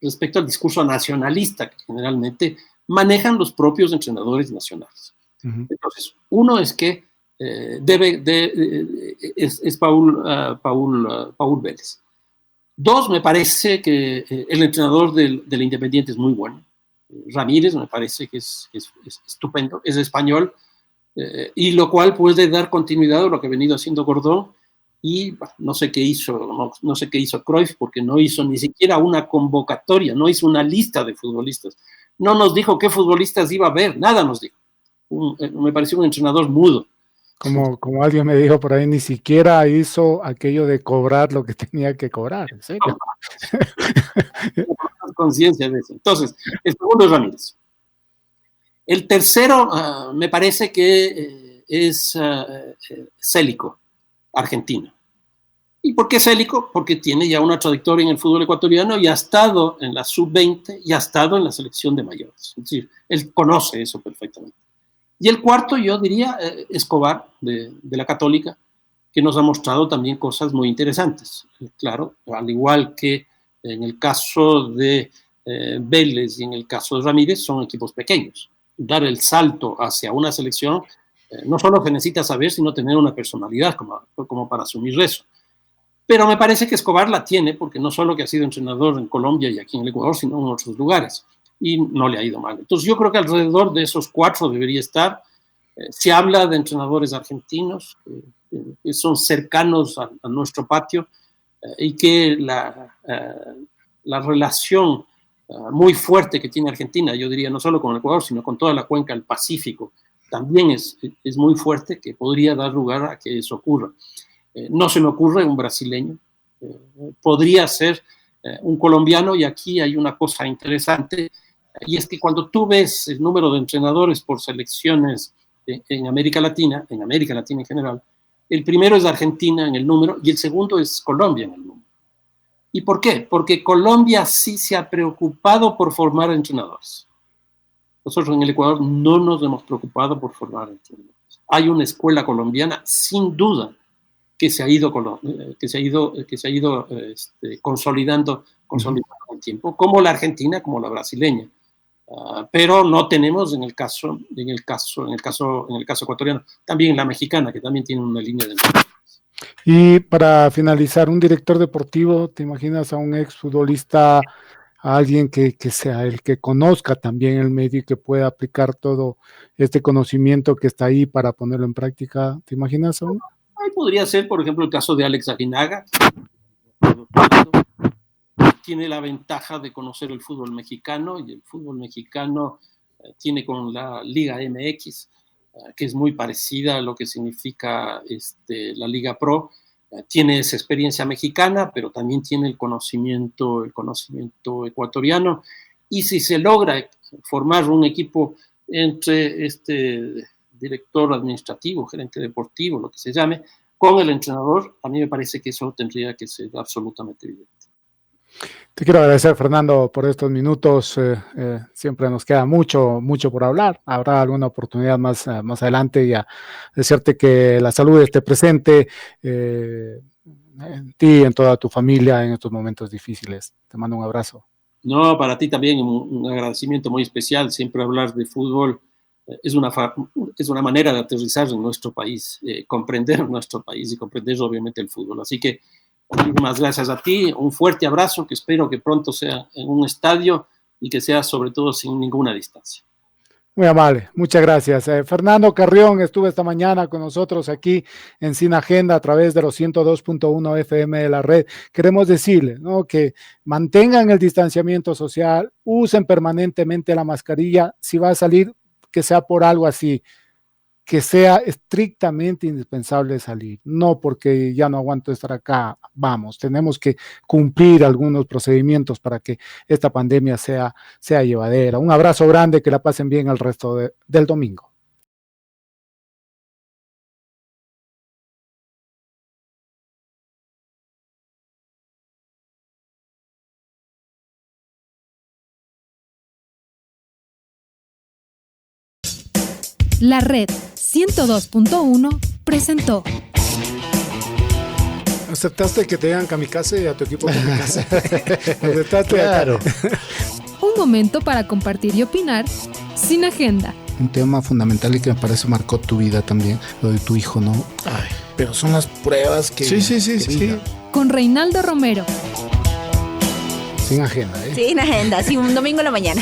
respecto al discurso nacionalista que generalmente manejan los propios entrenadores nacionales. Entonces, uno es que es Paul Vélez. 2, me parece que el entrenador del Independiente es muy bueno. Ramírez me parece que es estupendo, es español, y lo cual puede dar continuidad a lo que ha venido haciendo Gordón, y no sé qué hizo Cruyff, porque no hizo ni siquiera una convocatoria, no hizo una lista de futbolistas, no nos dijo qué futbolistas iba a haber, nada nos dijo. Me pareció un entrenador mudo. Como alguien me dijo por ahí, ni siquiera hizo aquello de cobrar lo que tenía que cobrar. ¿En serio? No, conciencia de eso. Entonces, el segundo es Ramírez. El tercero me parece que es Célico, argentino. ¿Y por qué Célico? Porque tiene ya una trayectoria en el fútbol ecuatoriano y ha estado en la sub-20 y ha estado en la selección de mayores. Es decir, él conoce eso perfectamente. Y el cuarto, yo diría, Escobar, de la Católica, que nos ha mostrado también cosas muy interesantes. Claro, al igual que en el caso de Vélez y en el caso de Ramírez, son equipos pequeños. Dar el salto hacia una selección no solo se necesita saber, sino tener una personalidad como para asumir eso. Pero me parece que Escobar la tiene, porque no solo que ha sido entrenador en Colombia y aquí en el Ecuador, sino en otros lugares. Y no le ha ido mal. Entonces yo creo que alrededor de esos 4 debería estar. Se habla de entrenadores argentinos que son cercanos a nuestro patio y que la relación muy fuerte que tiene Argentina, yo diría no solo con el Ecuador, sino con toda la cuenca del Pacífico, también es muy fuerte, que podría dar lugar a que eso ocurra. No se me ocurre un brasileño, podría ser un colombiano, y aquí hay una cosa interesante, y es que cuando tú ves el número de entrenadores por selecciones en América Latina en general, el primero es Argentina en el número y el segundo es Colombia en el número. ¿Y por qué? Porque Colombia sí se ha preocupado por formar entrenadores. Nosotros en el Ecuador no nos hemos preocupado por formar entrenadores. Hay una escuela colombiana, sin duda, que se ha ido consolidando con el tiempo, como la argentina, como la brasileña. Pero no tenemos en el caso ecuatoriano, también la mexicana, que también tiene una línea de entrenadores. Y para finalizar, un director deportivo, ¿te imaginas a un exfutbolista, a alguien que sea el que conozca también el medio y que pueda aplicar todo este conocimiento que está ahí para ponerlo en práctica? ¿Te imaginas a uno? Ahí podría ser, por ejemplo, el caso de Alex Aguinaga. Tiene la ventaja de conocer el fútbol mexicano, y el fútbol mexicano tiene con la Liga MX, que es muy parecida a lo que significa la Liga Pro. Tiene esa experiencia mexicana, pero también tiene el conocimiento ecuatoriano. Y si se logra formar un equipo entre este director administrativo, gerente deportivo, lo que se llame, con el entrenador, a mí me parece que eso tendría que ser absolutamente evidente. Te quiero agradecer, Fernando, por estos minutos. Siempre nos queda mucho por hablar. Habrá alguna oportunidad más adelante, y a decirte que la salud esté presente en ti, en toda tu familia, en estos momentos difíciles. Te mando un abrazo. No, para ti también un agradecimiento muy especial. Siempre hablar de fútbol es una manera de aterrizar en nuestro país, comprender nuestro país y comprender obviamente el fútbol. Así que muchísimas gracias a ti, un fuerte abrazo, que espero que pronto sea en un estadio y que sea sobre todo sin ninguna distancia. Muy amable, muchas gracias. Fernando Carrión estuvo esta mañana con nosotros aquí en Sin Agenda a través de los 102.1 FM de la red. Queremos decirles, ¿no?, que mantengan el distanciamiento social, usen permanentemente la mascarilla. Si va a salir, que sea por algo así, que sea estrictamente indispensable salir, no porque ya no aguanto estar acá. Vamos, tenemos que cumplir algunos procedimientos para que esta pandemia sea llevadera. Un abrazo grande, que la pasen bien el resto del domingo. La red 102.1 presentó. ¿Aceptaste que te digan kamikaze y a tu equipo kamikaze? ¿Aceptaste? Claro. Un momento para compartir y opinar sin agenda. Un tema fundamental y que me parece marcó tu vida también, lo de tu hijo, ¿no? Ay, pero son las pruebas que... Sí. Con Reinaldo Romero. Sin agenda, ¿eh? Sin agenda, sí, un domingo en la mañana.